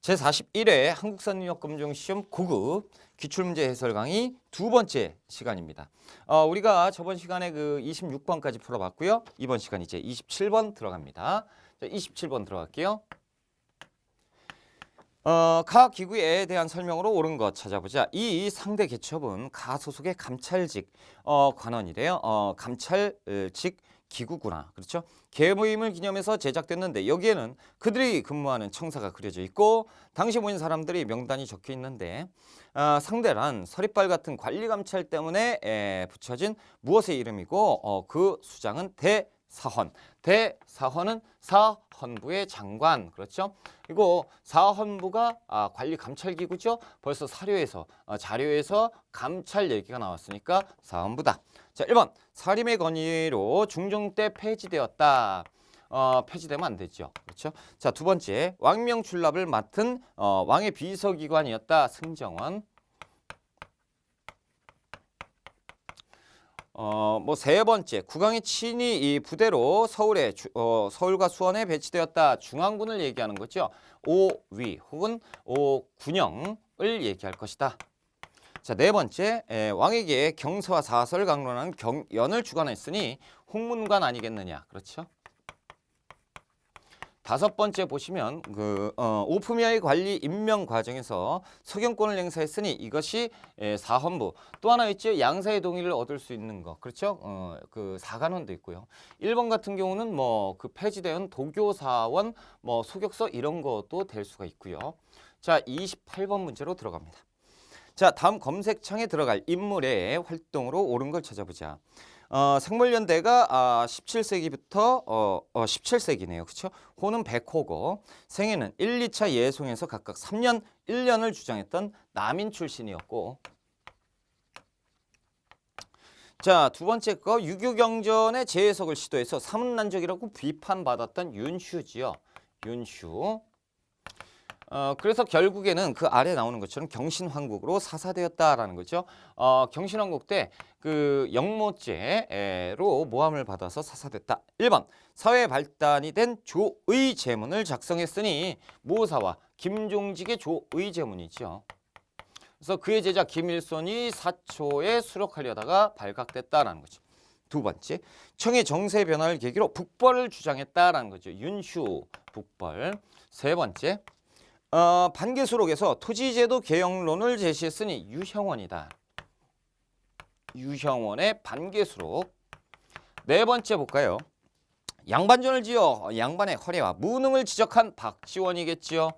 제41회 한국사능력검정시험 고급 기출문제 해설 강의 두 번째 시간입니다. 우리가 저번 시간에 그 26번까지 풀어봤고요. 이번 시간 이제 27번 들어갑니다. 자, 27번 들어갈게요. 가 기구에 대한 설명으로 옳은 것 찾아보자. 이 상대 개첩은 가 소속의 감찰직 관원이래요. 감찰직 기구구나. 그렇죠? 개모임을 기념해서 제작됐는데 여기에는 그들이 근무하는 청사가 그려져 있고 당시 모인 사람들이 명단이 적혀 있는데 상대란 서리빨 같은 관리 감찰 때문에 붙여진 무엇의 이름이고 그 수장은 대사헌. 대사헌은 사헌부의 장관. 그렇죠? 그리고 사헌부가 관리 감찰 기구죠. 벌써 사료에서 자료에서 감찰 얘기가 나왔으니까 사헌부다. 자, 1번 사림의 건의로 중종 때 폐지되었다. 폐지되면 안 되죠. 그렇죠? 자, 두 번째 왕명 출납을 맡은 왕의 비서기관이었다. 승정원. 세 번째 국왕이 친히 이 부대로 서울과 수원에 배치되었다. 중앙군을 얘기하는 거죠. 오위 혹은 오군영을 얘기할 것이다. 자, 네 번째 왕에게 경서와 사설 강론하는 경연을 주관했으니 홍문관 아니겠느냐. 그렇죠? 다섯 번째 보시면 오품위의 관리 임명 과정에서 서경권을 행사했으니 이것이 사헌부. 또 하나 있죠. 양사의 동의를 얻을 수 있는 거. 그렇죠? 그 사관원도 있고요. 1번 같은 경우는 그 폐지된 도교사원, 소격서 이런 것도 될 수가 있고요. 자, 28번 문제로 들어갑니다. 자, 다음 검색창에 들어갈 인물의 활동으로 옳은 걸 찾아보자. 생물연대가 17세기부터 17세기네요. 그렇죠? 호는 백호고 생애는 1, 2차 예송에서 각각 3년, 1년을 주장했던 남인 출신이었고 자, 두 번째 거 유교경전의 재해석을 시도해서 사문난적이라고 비판받았던 윤휴지요. 윤휴. 그래서 결국에는 그 아래 나오는 것처럼 경신왕국으로 사사되었다라는 거죠. 경신왕국 때 그 영모죄로 모함을 받아서 사사됐다. 1번 사회 발단이 된 조의제문을 작성했으니 모사와 김종직의 조의제문이죠. 그래서 그의 제자 김일손이 사초에 수록하려다가 발각됐다라는 거죠. 두 번째 청의 정세 변화를 계기로 북벌을 주장했다라는 거죠. 윤휴 북벌. 세 번째 반개수록에서 토지제도 개혁론을 제시했으니 유형원이다. 유형원의 반개수록. 네 번째 볼까요? 양반전을 지어 양반의 허례와 무능을 지적한 박지원이겠지요.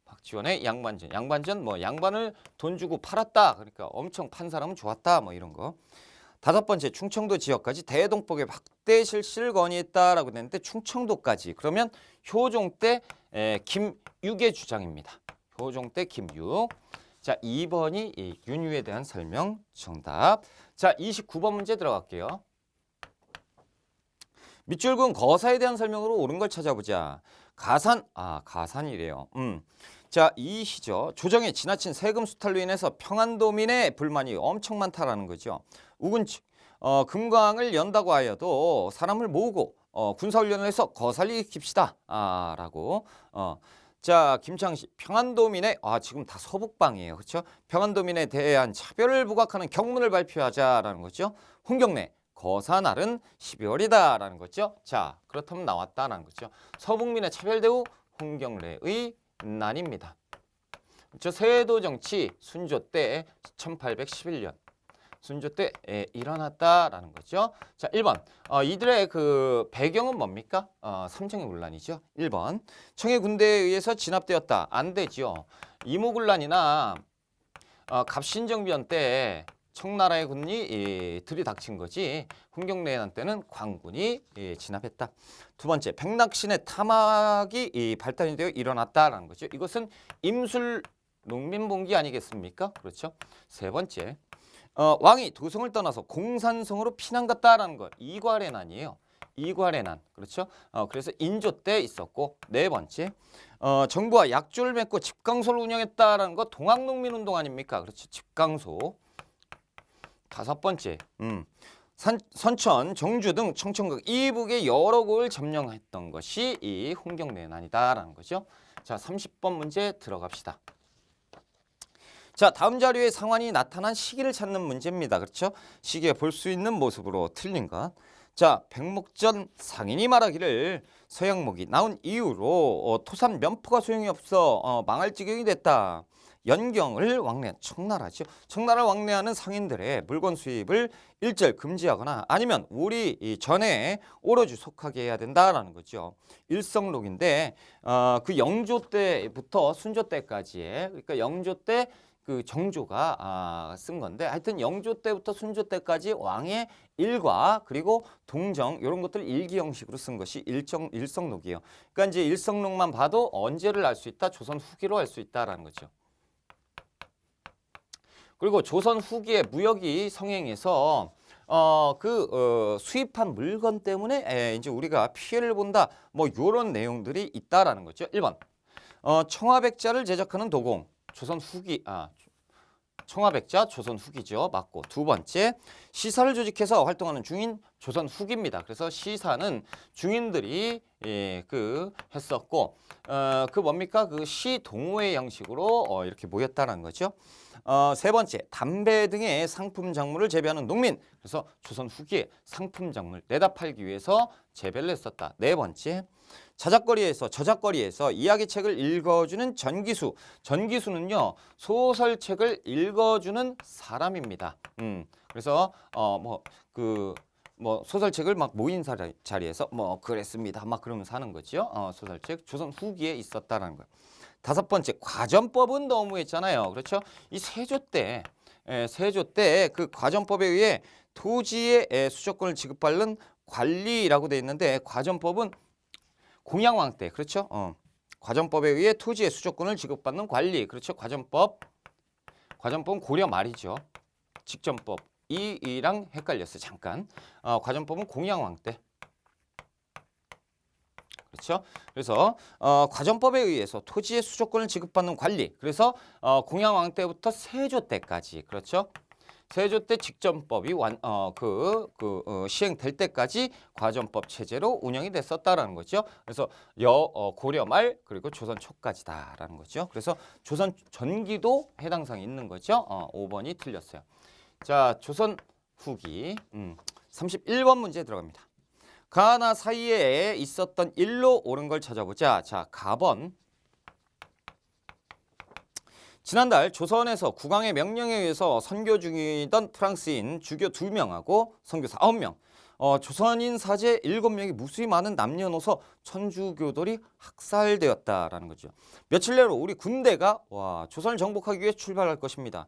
박지원의 양반전. 양반전 양반을 돈 주고 팔았다. 그러니까 엄청 판 사람은 좋았다. 이런 거. 다섯 번째 충청도 지역까지 대동법의 확대 실시를 건의했다라고 했는데 충청도까지. 그러면 효종 때 김육의 주장입니다. 효종 때 김육. 자, 2번이 이 윤유에 대한 설명 정답. 자, 29번 문제 들어갈게요. 밑줄근 거사에 대한 설명으로 옳은 걸 찾아보자. 가산, 가산이래요. 자, 이시죠. 조정의 지나친 세금 수탈로 인해서 평안도민의 불만이 엄청 많다라는 거죠. 우군측, 금광을 연다고 하여도 사람을 모으고 군사훈련을 해서 거살리 킵시다. 라고. 자, 김창시, 평안도민의, 지금 다 서북방이에요. 그렇죠? 평안도민에 대한 차별을 부각하는 경문을 발표하자라는 거죠. 홍경래, 거사날은 12월이다라는 거죠. 자, 그렇다면 나왔다라는 거죠. 서북민의 차별대우 홍경래의 난입니다. 그렇죠? 세도 정치 순조 때 1811년. 순조 때 일어났다라는 거죠. 자, 1번. 이들의 그 배경은 뭡니까? 삼청의군란이죠. 1번. 청해 군대에 의해서 진압되었다. 안 되죠. 이모군란이나 갑신정변 때 청나라의 군이 들이닥친 거지. 홍경래난 때는 광군이 진압했다. 두 번째. 백낙신의 탐학이 발달이 되어 일어났다라는 거죠. 이것은 임술 농민봉기 아니겠습니까? 그렇죠. 세 번째. 왕이 도성을 떠나서 공산성으로 피난 갔다라는 거. 이괄의 난이에요. 이괄의 난. 그렇죠? 그래서 인조 때 있었고. 네 번째. 정부와 약조를 맺고 집강소를 운영했다라는 거 동학농민운동 아닙니까? 그렇죠. 집강소. 다섯 번째. 선천, 정주 등 청천각 이북의 여러 곳을 점령했던 것이 이 홍경래난이다라는 거죠. 자, 30번 문제 들어갑시다. 자, 다음 자료에 상환이 나타난 시기를 찾는 문제입니다. 그렇죠? 시기에 볼 수 있는 모습으로 틀린 것. 자, 백목전 상인이 말하기를 서양목이 나온 이후로 토산 면포가 소용이 없어 망할 지경이 됐다. 연경을 왕래한 청나라죠. 청나라 왕래하는 상인들의 물건 수입을 일절 금지하거나 아니면 우리 이 전에 오로지 속하게 해야 된다라는 거죠. 일성록인데 그 영조 때부터 순조 때까지의 그러니까 영조 때 그 정조가 쓴 건데 하여튼 영조 때부터 순조 때까지 왕의 일과 그리고 동정 이런 것들을 일기 형식으로 쓴 것이 일성록이에요. 그러니까 이제 일성록만 봐도 언제를 알 수 있다? 조선 후기로 알 수 있다라는 거죠. 그리고 조선 후기에 무역이 성행해서 수입한 물건 때문에 이제 우리가 피해를 본다. 뭐 요런 내용들이 있다라는 거죠. 1번. 청화백자를 제작하는 도공. 조선 후기 청화백자 조선 후기죠. 맞고. 두 번째. 시사를 조직해서 활동하는 중인 조선 후기입니다. 그래서 시사는 중인들이 했었고 그 뭡니까? 그 시 동호회 형식으로 이렇게 모였다는 거죠. 세 번째, 담배 등의 상품 작물을 재배하는 농민. 그래서 조선 후기에 상품 작물 내다 팔기 위해서 재배를 했었다. 네 번째, 저작거리에서 이야기책을 읽어주는 전기수. 전기수는요, 소설책을 읽어주는 사람입니다. 그래서 소설책을 막 모인 자리에서 뭐 그랬습니다. 막 그러면서 하는 거죠. 소설책 조선 후기에 있었다라는 거예요. 다섯 번째, 과전법은 너무했잖아요. 그렇죠? 이 세조 때 그 과전법에 의해 토지의 수조권을 지급받는 관리라고 돼 있는데 과전법은 공양왕 때, 그렇죠? 과전법에 의해 토지의 수조권을 지급받는 관리, 그렇죠? 과전법은 고려 말이죠. 직전법 이랑 헷갈렸어요. 잠깐. 과전법은 공양왕 때. 그렇죠? 그래서 과전법에 의해서 토지의 수조권을 지급받는 관리. 그래서 공양왕 때부터 세조 때까지, 그렇죠? 세조 때 직전법이 시행될 때까지 과전법 체제로 운영이 됐었다라는 거죠. 그래서 고려 말 그리고 조선 초까지다라는 거죠. 그래서 조선 전기도 해당 사항이 있는 거죠. 5번이 틀렸어요. 자, 조선 후기 31번 문제 들어갑니다. 가나 사이에 있었던 일로 옳은 걸 찾아보자. 자, 가번. 지난달 조선에서 국왕의 명령에 의해서 선교 중이던 프랑스인 주교 2명하고 선교사 9명, 조선인 사제 7명이 무수히 많은 남녀노소 천주교들이 학살되었다라는 거죠. 며칠 내로 우리 군대가 조선을 정복하기 위해 출발할 것입니다.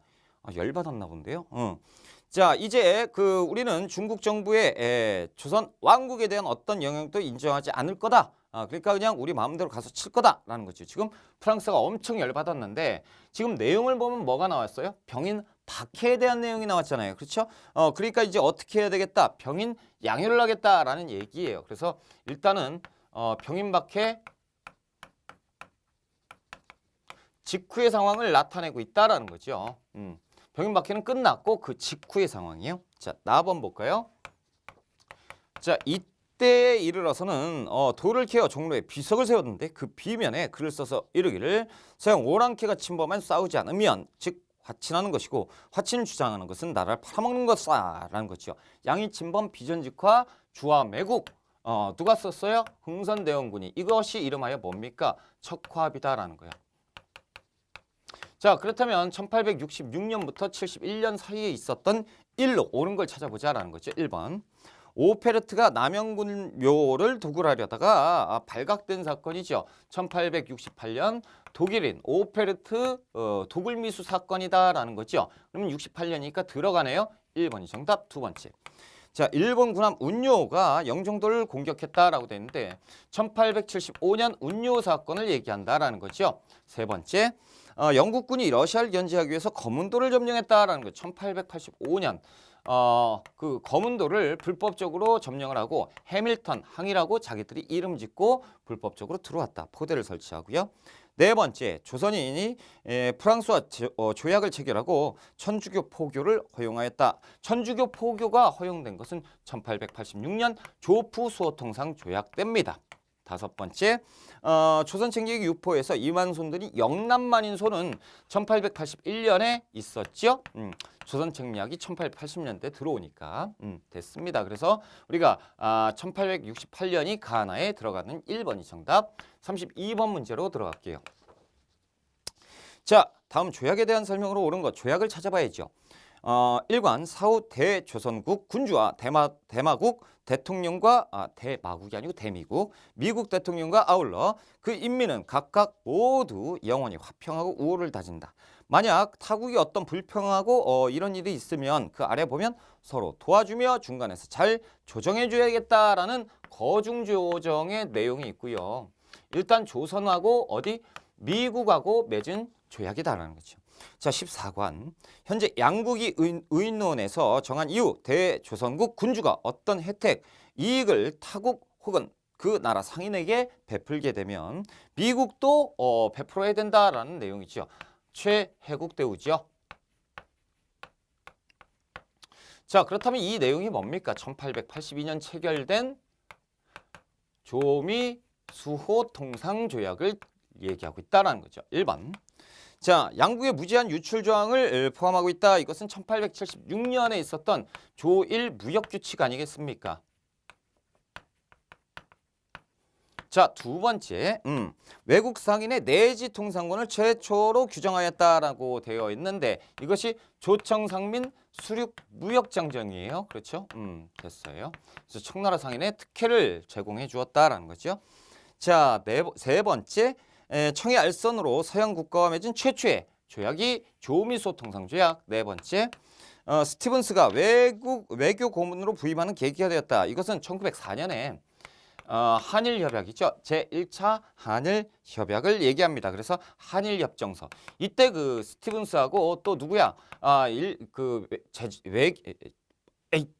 열받았나 본데요. 자, 이제 우리는 중국 정부의 조선 왕국에 대한 어떤 영향도 인정하지 않을 거다. 그러니까 그냥 우리 마음대로 가서 칠 거다라는 거죠. 지금 프랑스가 엄청 열받았는데 지금 내용을 보면 뭐가 나왔어요? 병인 박해에 대한 내용이 나왔잖아요. 그렇죠? 그러니까 이제 어떻게 해야 되겠다? 병인 양효를 하겠다라는 얘기예요. 그래서 일단은 병인 박해 직후의 상황을 나타내고 있다라는 거죠. 병인 박해는 끝났고 그 직후의 상황이에요. 자, 나번 볼까요? 자, 이때에 이르러서는 돌을 캐어 종로에 비석을 세웠는데 그 비면에 글을 써서 이르기를 서양 오랑캐가 침범한 싸우지 않으면 즉 화친하는 것이고 화친을 주장하는 것은 나라를 팔아먹는 것이라는 거죠. 양이 침범 비전직화 주화 매국 누가 썼어요? 흥선대원군이. 이것이 이름하여 뭡니까? 척화비다라는 거예요. 자, 그렇다면 1866년부터 71년 사이에 있었던 일로 옳은 걸 찾아보자라는 거죠. 1번. 오페르트가 남영군 묘를 도굴하려다가 발각된 사건이죠. 1868년 독일인 오페르트 도굴미수 사건이다라는 거죠. 그러면 68년이니까 들어가네요. 1번이 정답. 두 번째. 자, 일본 군함 운요가 영종도를 공격했다라고 돼 있는데 1875년 운요 사건을 얘기한다라는 거죠. 세 번째. 영국군이 러시아를 견제하기 위해서 거문도를 점령했다라는 거. 1885년 그 거문도를 불법적으로 점령을 하고 해밀턴 항이라고 자기들이 이름 짓고 불법적으로 들어왔다. 포대를 설치하고요. 네 번째, 조선인이 프랑스와 조약을 체결하고 천주교 포교를 허용하였다. 천주교 포교가 허용된 것은 1886년 조프 수호통상 조약 때입니다. 다섯 번째, 조선책리기 유포에서 이만손들이 영남만인손은 1881년에 있었죠. 조선책리학이 1880년대 들어오니까 됐습니다. 그래서 우리가 1868년이 가나에 들어가는 1번이 정답. 32번 문제로 들어갈게요. 자, 다음 조약에 대한 설명으로 옳은 것, 조약을 찾아봐야죠. 1관 사후 대조선국 군주와 대마국 대통령과 대마국이 아니고 대미국 미국 대통령과 아울러 그 인민은 각각 모두 영원히 화평하고 우호를 다진다. 만약 타국이 어떤 불평하고 이런 일이 있으면 그 아래 보면 서로 도와주며 중간에서 잘 조정해 줘야겠다라는 거중조정의 내용이 있고요. 일단 조선하고 어디 미국하고 맺은 조약이다라는 거죠. 자, 14관. 현재 양국이 의논해서 정한 이후 대조선국 군주가 어떤 혜택, 이익을 타국 혹은 그 나라 상인에게 베풀게 되면 미국도 베풀어야 된다라는 내용이죠. 최혜국 대우죠. 자, 그렇다면 이 내용이 뭡니까? 1882년 체결된 조미 수호 통상조약을 얘기하고 있다라는 거죠. 1번. 자, 양국의 무제한 유출 조항을 포함하고 있다. 이것은 1876년에 있었던 조일 무역규칙 아니겠습니까? 자, 두 번째, 외국 상인의 내지 통상권을 최초로 규정하였다라고 되어 있는데 이것이 조청상민 수륙 무역장정이에요. 그렇죠? 됐어요. 그래서 청나라 상인의 특혜를 제공해 주었다라는 거죠. 자, 세 번째, 청해 알선으로 서양 국가와 맺은 최초의 조약이 조미소 통상조약. 네 번째, 스티븐스가 외교 고문으로 부임하는 계기가 되었다. 이것은 1904년에 한일협약이죠. 제1차 한일협약을 얘기합니다. 그래서 한일협정서. 이때 그 스티븐스하고 또 누구야?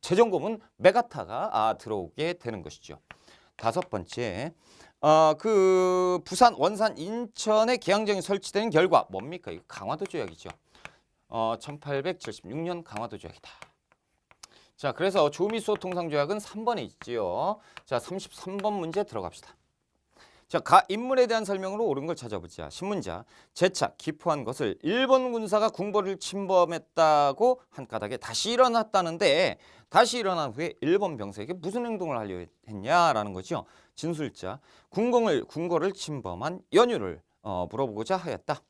재정고문 메가타가 들어오게 되는 것이죠. 다섯 번째, 그 부산, 원산, 인천에 계양정이 설치된 결과 뭡니까? 이거 강화도 조약이죠. 1876년 강화도 조약이다. 자, 그래서 조미소 통상조약은 3번에 있지요. 자, 33번 문제 들어갑시다. 자, 인물에 대한 설명으로 옳은 걸 찾아보자. 신문자, 재차 기포한 것을 일본 군사가 궁궐을 침범했다고 한 까닭에 다시 일어났다는데 다시 일어난 후에 일본 병사에게 무슨 행동을 하려 했냐라는 거죠. 진술자, 궁궐을 침범한 연유를 물어보고자 하였다.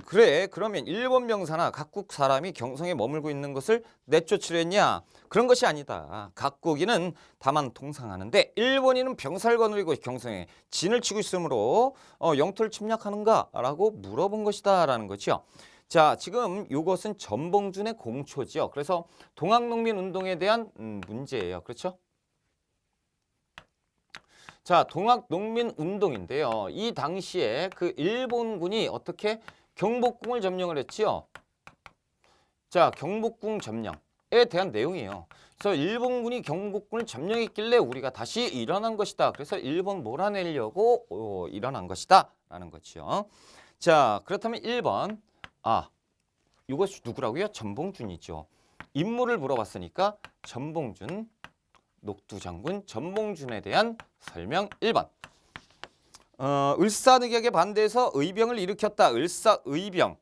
그래. 그러면 일본 병사나 각국 사람이 경성에 머물고 있는 것을 내쫓으려 했냐? 그런 것이 아니다. 각국인은 다만 통상하는데 일본인은 병사를 거느리고 경성에 진을 치고 있으므로 영토를 침략하는가? 라고 물어본 것이다 라는 거죠. 자, 지금 이것은 전봉준의 공초죠. 그래서 동학농민운동에 대한 문제예요. 그렇죠? 자, 동학농민운동인데요. 이 당시에 그 일본군이 어떻게 경복궁을 점령을 했지요? 자, 경복궁 점령에 대한 내용이에요. 그래서 일본군이 경복궁을 점령했길래 우리가 다시 일어난 것이다. 그래서 일본 몰아내려고 일어난 것이다. 라는 거죠. 자, 그렇다면 1번. 이것이 누구라고요? 전봉준이죠. 인물을 물어봤으니까 전봉준. 녹두장군 전봉준에 대한 설명 1번. 을사늑약에 반대해서 의병을 일으켰다. 을사의병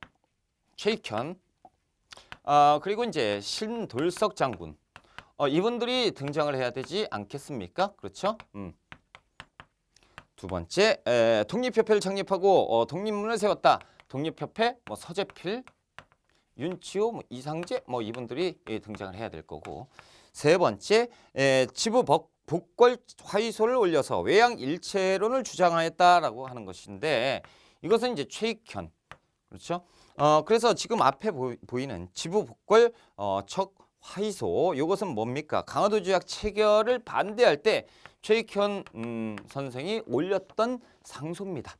최익현. 그리고 이제 신돌석 장군. 이분들이 등장을 해야 되지 않겠습니까? 그렇죠? 두 번째, 독립협회를 창립하고 독립문을 세웠다. 독립협회 서재필, 윤치호, 이상재 이분들이 등장을 해야 될 거고. 세 번째, 지부 복궐 화의소를 올려서 외양 일체론을 주장하였다라고 하는 것인데 이것은 이제 최익현. 그렇죠? 그래서 지금 앞에 보이는 지부 복궐 척 화의소 이것은 뭡니까? 강화도 조약 체결을 반대할 때 최익현 선생이 올렸던 상소입니다.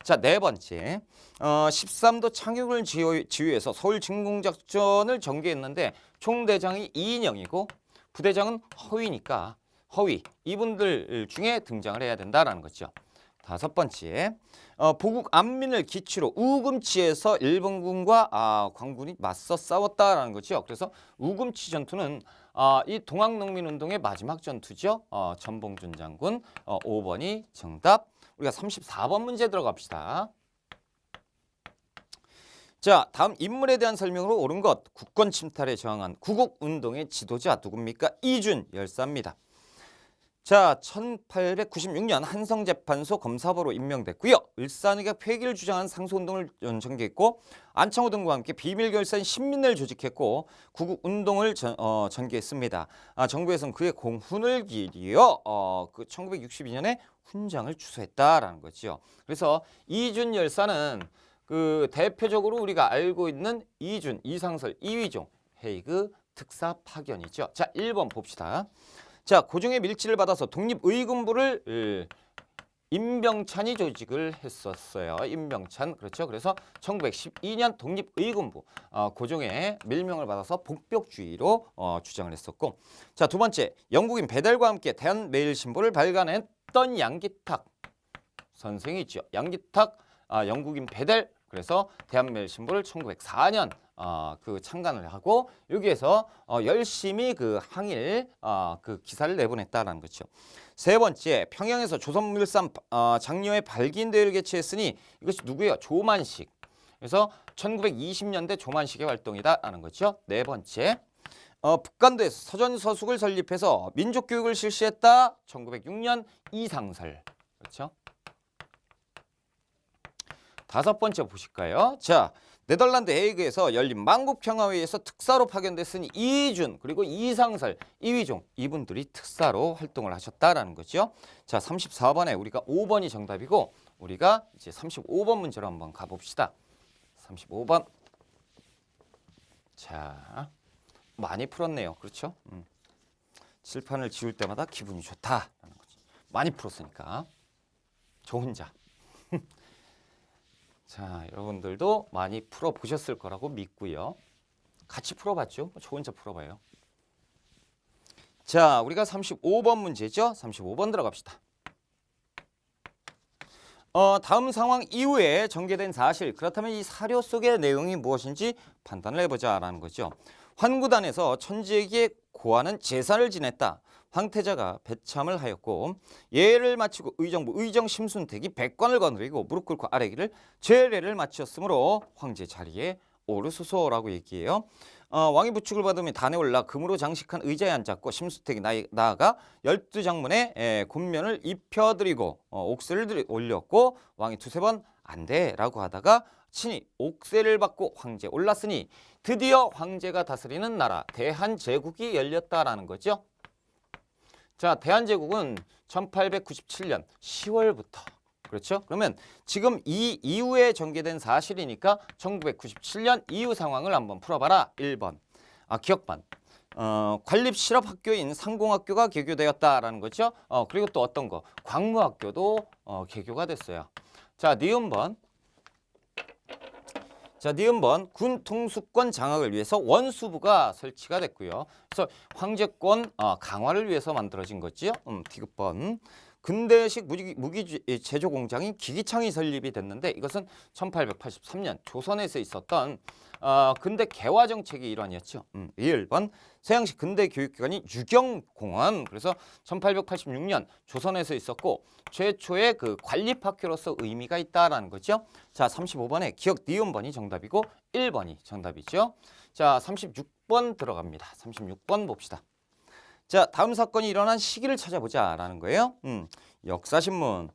자, 네 번째, 13도 창륙을 지휘해서 서울 진공작전을 전개했는데 총대장이 이인영이고 부대장은 허위니까 허위 이분들 중에 등장을 해야 된다라는 거죠. 다섯 번째, 보국 안민을 기치로 우금치에서 일본군과 광군이 맞서 싸웠다라는 거죠. 그래서 우금치 전투는 이 동학농민운동의 마지막 전투죠. 전봉준 장군 5번이 정답. 우리가 34번 문제 들어갑시다. 자, 다음 인물에 대한 설명으로 옳은 것. 국권 침탈에 저항한 구국운동의 지도자 누굽니까? 이준 열사입니다. 자, 1896년 한성재판소 검사부로 임명됐고요. 을사늑약 폐기를 주장한 상소운동을 전개했고 안창호 등과 함께 비밀결사인 신민을 조직했고 구국운동을 전개했습니다. 정부에서는 그의 공훈을 기리어 1962년에 훈장을 추서했다라는 거죠. 그래서 이준 열사는 그 대표적으로 우리가 알고 있는 이준, 이상설, 이휘종, 헤이그 특사 파견이죠. 자, 1번 봅시다. 자, 고종의 밀지를 받아서 독립의군부를 임병찬이 조직을 했었어요. 임병찬. 그렇죠. 그래서 1912년 독립의군부 고종의 밀명을 받아서 복벽주의로 주장을 했었고, 자, 두 번째, 영국인 배달과 함께 대한매일신보를 발간했던 양기탁 선생이 있죠. 양기탁 영국인 배달. 그래서 대한매일신보를 1904년 그 창간을 하고 여기에서 열심히 그 항일 그 기사를 내보냈다라는 거죠. 세 번째, 평양에서 조선물산 장려의 발기인대회를 개최했으니 이것이 누구예요? 조만식. 그래서 1920년대 조만식의 활동이다라는 거죠. 네 번째, 북간도에서 서전서숙을 설립해서 민족교육을 실시했다. 1906년 이상설. 그렇죠. 다섯 번째 보실까요? 자, 네덜란드 헤이그에서 열린 만국평화회의에서 특사로 파견됐으니 이준 그리고 이상설, 이휘종 이분들이 특사로 활동을 하셨다라는 거죠. 자, 34번에 우리가 5번이 정답이고 우리가 이제 35번 문제로 한번 가봅시다. 35번. 자, 많이 풀었네요. 그렇죠? 칠판을 지울 때마다 기분이 좋다라는 거지. 많이 풀었으니까. 저 혼자. 자, 여러분들도 많이 풀어보셨을 거라고 믿고요. 같이 풀어봤죠? 저 혼자 풀어봐요. 자, 우리가 35번 문제죠? 35번 들어갑시다. 다음 상황 이후에 전개된 사실, 그렇다면 이 사료 속의 내용이 무엇인지 판단을 해보자라는 거죠. 환구단에서 천지에게 고하는 제사를 지냈다. 황태자가 배참을 하였고 예를 마치고 의정부 의정 심순택이 백관을 거느리고 무릎 꿇고 아래기를 제례를 마치었으므로 황제 자리에 오르소서라고 얘기해요. 왕이 부축을 받으며 단에 올라 금으로 장식한 의자에 앉았고 심순택이 나아가 12장문의 곤면을 입혀드리고 옥새를 올렸고 왕이 두세 번 안 돼라고 하다가 친히 옥새를 받고 황제에 올랐으니 드디어 황제가 다스리는 나라 대한제국이 열렸다라는 거죠. 자, 대한제국은 1897년 10월부터 그렇죠? 그러면 지금 이 이후에 전개된 사실이니까 1997년 이후 상황을 한번 풀어봐라. 1번 기억반 관립실업학교인 상공학교가 개교되었다라는 거죠. 그리고 또 어떤 거 광무학교도 개교가 됐어요. 자, 니은번. 자, 니은번 군 통수권 장악을 위해서 원수부가 설치가 됐고요. 그래서 황제권 강화를 위해서 만들어진 거지요. 디귿번 근대식 무기 제조 공장인 기기창이 설립이 됐는데 이것은 1883년 조선에서 있었던 근대 개화 정책의 일환이었죠. 1번 서양식 근대 교육기관이 유경공원. 그래서 1886년 조선에서 있었고 최초의 그 관립학교로서 의미가 있다라는 거죠. 자, 35번에 기억 니은번이 정답이고 1번이 정답이죠. 자, 36번 들어갑니다. 36번 봅시다. 자, 다음 사건이 일어난 시기를 찾아보자라는 거예요. 역사신문.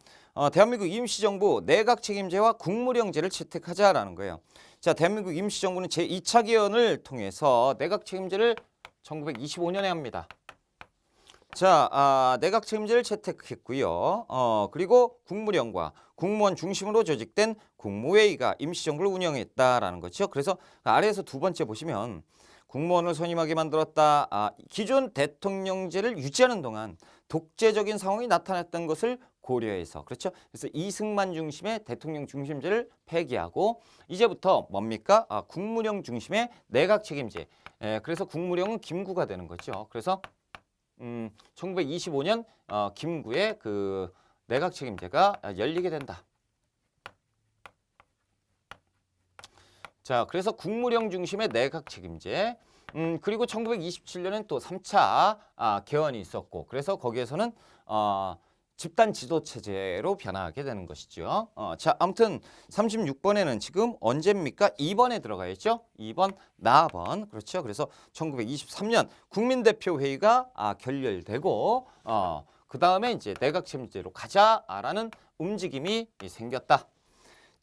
대한민국 임시정부 내각 책임제와 국무령제를 채택하자라는 거예요. 자, 대한민국 임시정부는 제2차 개헌을 통해서 내각 책임제를 1925년에 합니다. 자, 내각 책임제를 채택했고요. 그리고 국무령과 국무원 중심으로 조직된 국무회의가 임시정부를 운영했다라는 거죠. 그래서 아래에서 두 번째 보시면 국무원을 선임하게 만들었다. 기존 대통령제를 유지하는 동안 독재적인 상황이 나타났던 것을 고려해서 그렇죠. 그래서 이승만 중심의 대통령 중심제를 폐기하고 이제부터 뭡니까? 국무령 중심의 내각 책임제. 그래서 국무령은 김구가 되는 거죠. 그래서 1925년 김구의 그 내각 책임제가 열리게 된다. 자, 그래서 국무령 중심의 내각 책임제. 그리고 1927년엔 또 3차 개헌이 있었고, 그래서 거기에서는 집단 지도 체제로 변화하게 되는 것이죠. 자, 아무튼 36번에는 지금 언제입니까? 2번에 들어가 있죠. 2번 나번. 그렇죠. 그래서 1923년 국민대표회의가 결렬되고 그 다음에 이제 내각 책임제로 가자라는 움직임이 생겼다.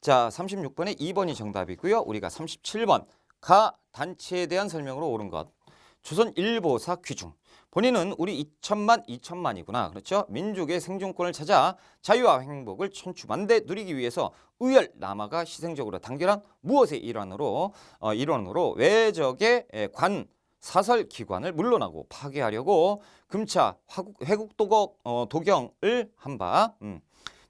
자, 36번에 2번이 정답이고요. 우리가 37번 가 단체에 대한 설명으로 옳은 것. 조선일보사 귀중. 본인은 우리 2천만이구나. 그렇죠? 민족의 생존권을 찾아 자유와 행복을 천추만대 누리기 위해서 의열 남아가 희생적으로 단결한 무엇의 일환으로 외적의 관 사설 기관을 물러나고 파괴하려고 금차 회국 도경을 한 바.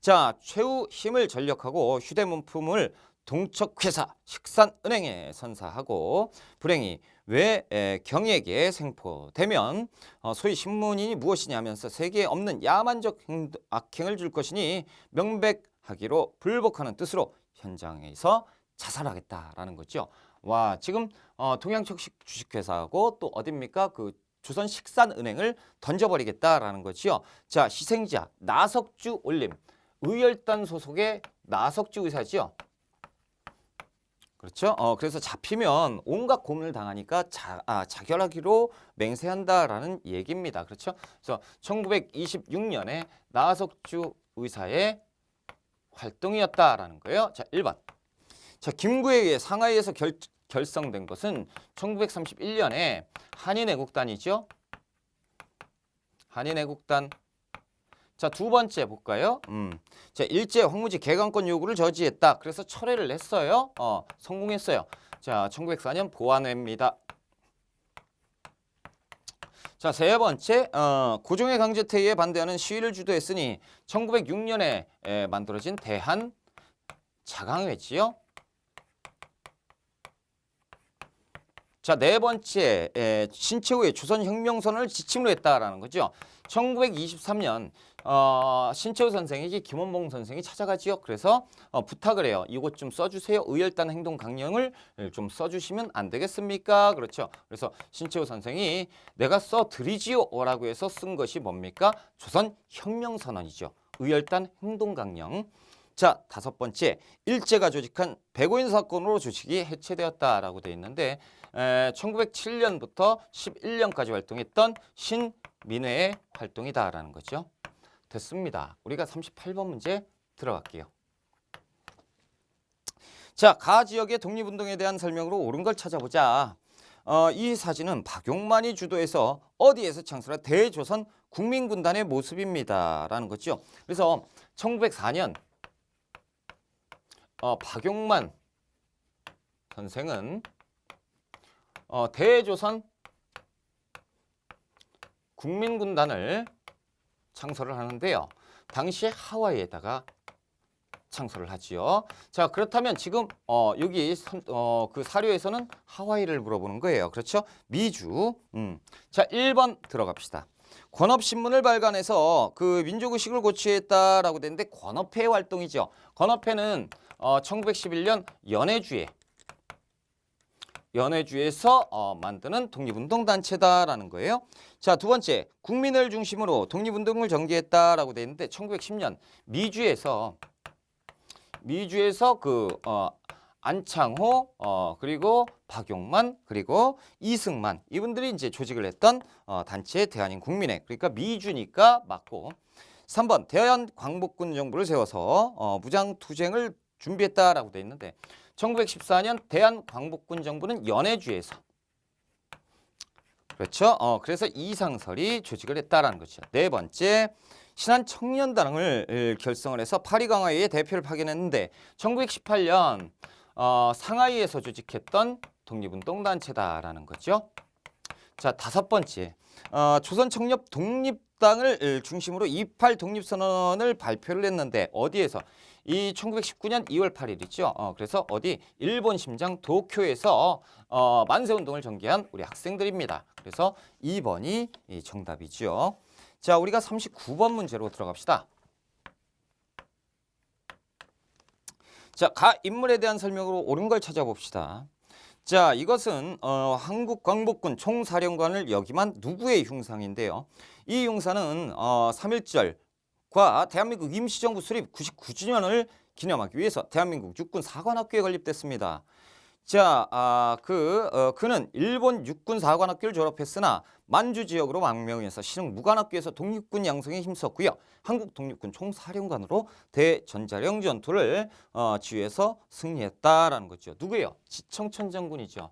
자, 최후 힘을 전력하고 휴대문품을 동척회사 식산은행에 선사하고 불행히 왜 경에게 생포되면 소위 신문이 무엇이냐 하면서 세계에 없는 야만적 악행을 줄 것이니 명백하기로 불복하는 뜻으로 현장에서 자살하겠다라는 거죠. 와, 지금 동양척 주식회사하고 또 어딥니까? 그 조선식산은행을 던져버리겠다라는 거지요. 자, 희생자 나석주 올림. 의열단 소속의 나석주 의사지요. 그렇죠. 그래서 잡히면 온갖 고문을 당하니까 자결하기로 맹세한다라는 얘기입니다. 그렇죠. 그래서 1926년에 나석주 의사의 활동이었다라는 거예요. 자, 1번. 자, 김구에 의해 상하이에서 결성된 것은 1931년에 한인애국단이죠. 한인애국단. 자, 두 번째 볼까요? 자, 일제 황무지 개강권 요구를 저지했다. 그래서 철회를 했어요. 성공했어요. 자, 1904년 보안회입니다. 자, 세 번째, 고종의 강제퇴위에 반대하는 시위를 주도했으니 1906년에 만들어진 대한 자강회지요. 자, 네 번째, 신채후의 조선혁명선언을 지침으로 했다라는 거죠. 1923년 신채후 선생에게 김원봉 선생이 찾아가지요. 그래서 부탁을 해요. 이것 좀 써주세요. 의열단 행동 강령을 좀 써주시면 안 되겠습니까? 그렇죠. 그래서 신채후 선생이 내가 써드리지요 라고 해서 쓴 것이 뭡니까? 조선혁명선언이죠. 의열단 행동 강령. 자, 다섯 번째, 일제가 조직한 백오인 사건으로 조직이 해체되었다라고 되어 있는데 1907년부터 11년까지 활동했던 신민회의 활동이다라는 거죠. 됐습니다. 우리가 38번 문제 들어갈게요. 자, 가 지역의 독립운동에 대한 설명으로 옳은 걸 찾아보자. 이 사진은 박용만이 주도해서 어디에서 창설한 대조선 국민군단의 모습입니다. 라는 거죠. 그래서 1904년 박용만 선생은 대조선 국민군단을 창설을 하는데요. 당시에 하와이에다가 창설을 하지요. 자, 그렇다면 지금 여기 그 사료에서는 하와이를 물어보는 거예요. 그렇죠? 미주. 자, 1번 들어갑시다. 권업신문을 발간해서 그 민족의식을 고취했다라고 되는데 권업회 활동이죠. 권업회는 1911년 연해주에서 만드는 독립운동단체다라는 거예요. 자, 두 번째, 국민을 중심으로 독립운동을 전개했다라고 되어 있는데 1910년 미주에서 그 안창호 그리고 박용만 그리고 이승만 이분들이 이제 조직을 했던 단체 대한인 국민회. 그러니까 미주니까 맞고. 3번 대한광복군 정부를 세워서 무장투쟁을 준비했다라고 되어 있는데 1914년 대한광복군 정부는 연해주에서 그렇죠. 그래서 이상설이 조직을 했다라는 거죠. 네 번째, 신한청년단을 결성을 해서 파리강화회의 대표를 파견했는데 1918년 상하이에서 조직했던 독립운동단체다라는 거죠. 자, 다섯 번째, 조선청년 독립당을 중심으로 28 독립선언을 발표를 했는데 어디에서? 이 1919년 2월 8일이죠. 그래서 어디? 일본 심장 도쿄에서 만세운동을 전개한 우리 학생들입니다. 그래서 2번이 정답이죠. 자, 우리가 39번 문제로 들어갑시다. 자, 가 인물에 대한 설명으로 옳은 걸 찾아봅시다. 자, 이것은 한국광복군 총사령관을 역임한 누구의 흉상인데요. 이 흉사는 3.1절과 대한민국 임시정부 수립 99주년을 기념하기 위해서 대한민국 육군 사관학교에 건립됐습니다. 자, 그는 일본 육군 사관학교를 졸업했으나 만주 지역으로 망명해서 신흥 무관학교에서 독립군 양성에 힘썼고요. 한국 독립군 총사령관으로 대전자령 전투를 지휘해서 승리했다라는 거죠. 누구예요? 지청천 장군이죠.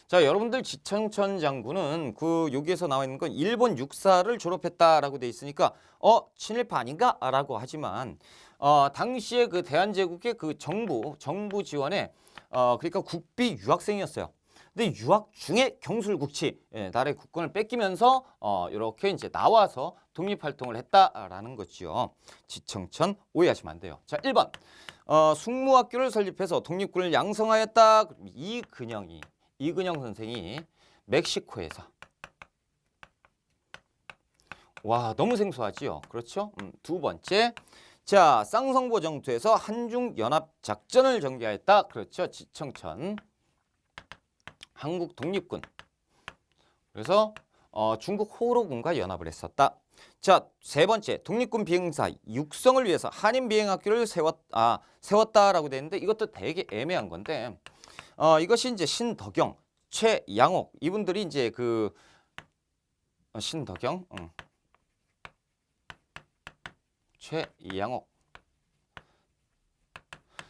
자, 여러분들 지청천 장군은 여기에서 나와 있는 건 일본 육사를 졸업했다라고 돼 있으니까 친일파 아닌가라고 하지만 당시에 그 대한제국의 그 정부 지원에 그러니까 국비 유학생이었어요. 근데 유학 중에 경술국치 나라의 국권을 뺏기면서 이렇게 이제 나와서 독립활동을 했다라는 거지요. 지청천 오해하시면 안 돼요. 자, 1번 숙무학교를 설립해서 독립군을 양성하였다. 이근영 선생이 멕시코에서 와 너무 생소하지요. 그렇죠? 두 번째 자 쌍성보 정투에서 한중연합작전을 전개하였다. 그렇죠. 지청천 한국 독립군 그래서 중국 호로군과 연합을 했었다. 자, 세 번째 독립군 비행사 육성을 위해서 한인 비행학교를 세웠다라고 되어 있는데 이것도 되게 애매한 건데 이것이 이제 신덕영, 최양옥 이분들이 이제 신덕영, 최양옥.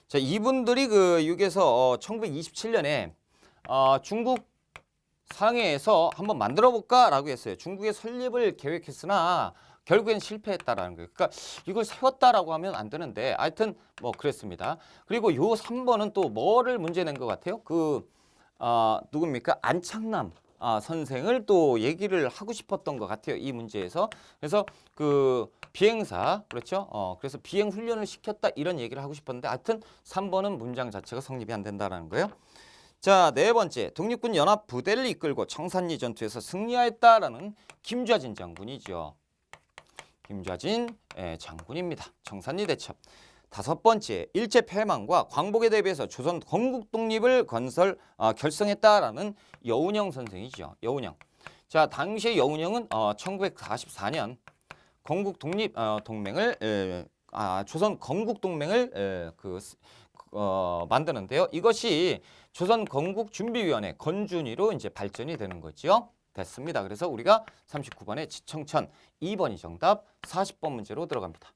자, 이분들이 여기에서 1927년에 중국 상해에서 한번 만들어 볼까라고 했어요. 중국의 설립을 계획했으나 결국엔 실패했다라는 거예요. 그러니까 이걸 세웠다라고 하면 안 되는데 하여튼 뭐 그랬습니다. 그리고 요 3번은 또 뭐를 문제 낸 것 같아요? 누굽니까? 안창남 선생을 또 얘기를 하고 싶었던 것 같아요. 이 문제에서. 그래서 비행사 그렇죠? 그래서 비행 훈련을 시켰다 이런 얘기를 하고 싶었는데 하여튼 3번은 문장 자체가 성립이 안 된다라는 거예요. 자, 네 번째 독립군 연합 부대를 이끌고 청산리 전투에서 승리하였다라는 김좌진 장군이죠. 김좌진 장군입니다. 청산리 대첩. 다섯 번째 일제 패망과 광복에 대비해서 조선 건국 독립을 결성했다라는 여운형 선생이죠. 여운형. 자, 당시에 여운형은 1944년 건국 독립 동맹을 조선 건국 동맹을 만드는데요. 이것이 조선 건국 준비위원회 건준위로 이제 발전이 되는 거죠. 됐습니다. 그래서 우리가 39번에 지청천 2번이 정답 40번 문제로 들어갑니다.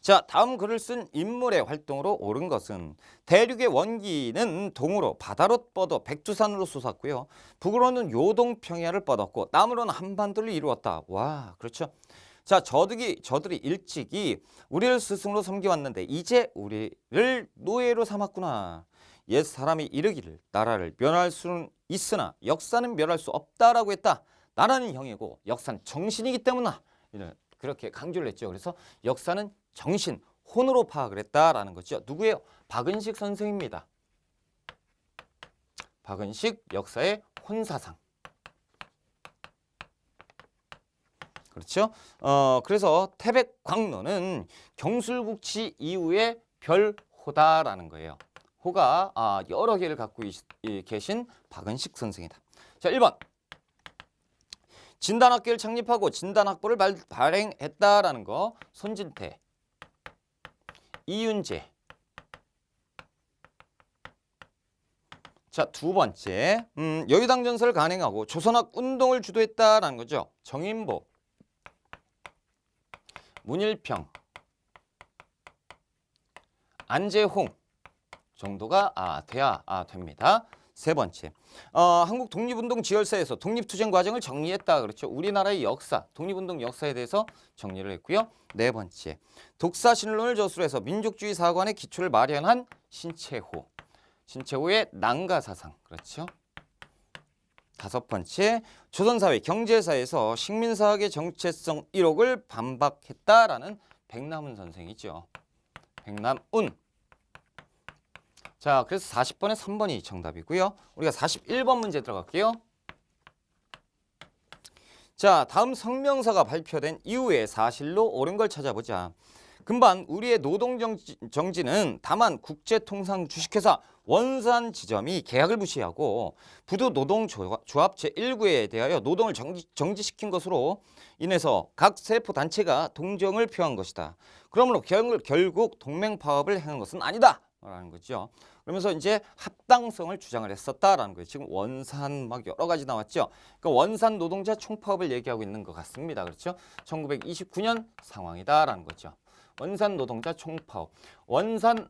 자, 다음 글을 쓴 인물의 활동으로 옳은 것은 대륙의 원기는 동으로 바다로 뻗어 백두산으로 솟았고요. 북으로는 요동평야를 뻗었고 남으로는 한반도를 이루었다. 와, 그렇죠. 자, 저들이 일찍이 우리를 스승으로 섬겨왔는데 이제 우리를 노예로 삼았구나. 옛 사람이 이르기를 나라를 멸할 수는 있으나 역사는 멸할 수 없다라고 했다. 나라는 형이고 역사는 정신이기 때문이다. 그렇게 강조를 했죠. 그래서 역사는 정신, 혼으로 파악을 했다라는 거죠. 누구예요? 박은식 선생입니다. 박은식 역사의 혼사상. 그렇죠? 그래서 태백광로는 경술국치 이후의 별호다라는 거예요. 호가 여러 개를 갖고 계신 박은식 선생이다. 자, 1번. 진단학교를 창립하고 진단학보를 발행했다라는 거. 손진태, 이윤재. 자, 두 번째. 여의당전설을 간행하고 조선학 운동을 주도했다라는 거죠. 정인보, 문일평, 안재홍 정도가 돼야 됩니다. 세 번째, 한국 독립운동 지열사에서 독립투쟁 과정을 정리했다. 그렇죠. 우리나라의 역사, 독립운동 역사에 대해서 정리를 했고요. 네 번째, 독사신론을 저술해서 민족주의 사관의 기초를 마련한 신채호의 난가사상. 그렇죠. 다섯 번째, 조선사회 경제사에서 식민사학의 정체성 1억을 반박했다라는 백남훈 선생이죠. 백남훈. 자, 그래서 40번에 3번이 정답이고요. 우리가 41번 문제 들어갈게요. 자, 다음 성명서가 발표된 이후에 사실로 옳은 걸 찾아보자. 금반 우리의 노동정지는 다만 국제통상 주식회사 원산 지점이 계약을 무시하고 부두 노동조합 제1구에 대하여 노동을 정지시킨 것으로 인해서 각 세포 단체가 동정을 표한 것이다. 그러므로 결국 동맹 파업을 행한 것은 아니다. 라는 거죠. 그러면서 이제 합당성을 주장을 했었다라는 거예요. 지금 원산 막 여러 가지 나왔죠. 그러니까 원산 노동자 총파업을 얘기하고 있는 것 같습니다. 그렇죠? 1929년 상황이다라는 거죠. 원산 노동자 총파업. 원산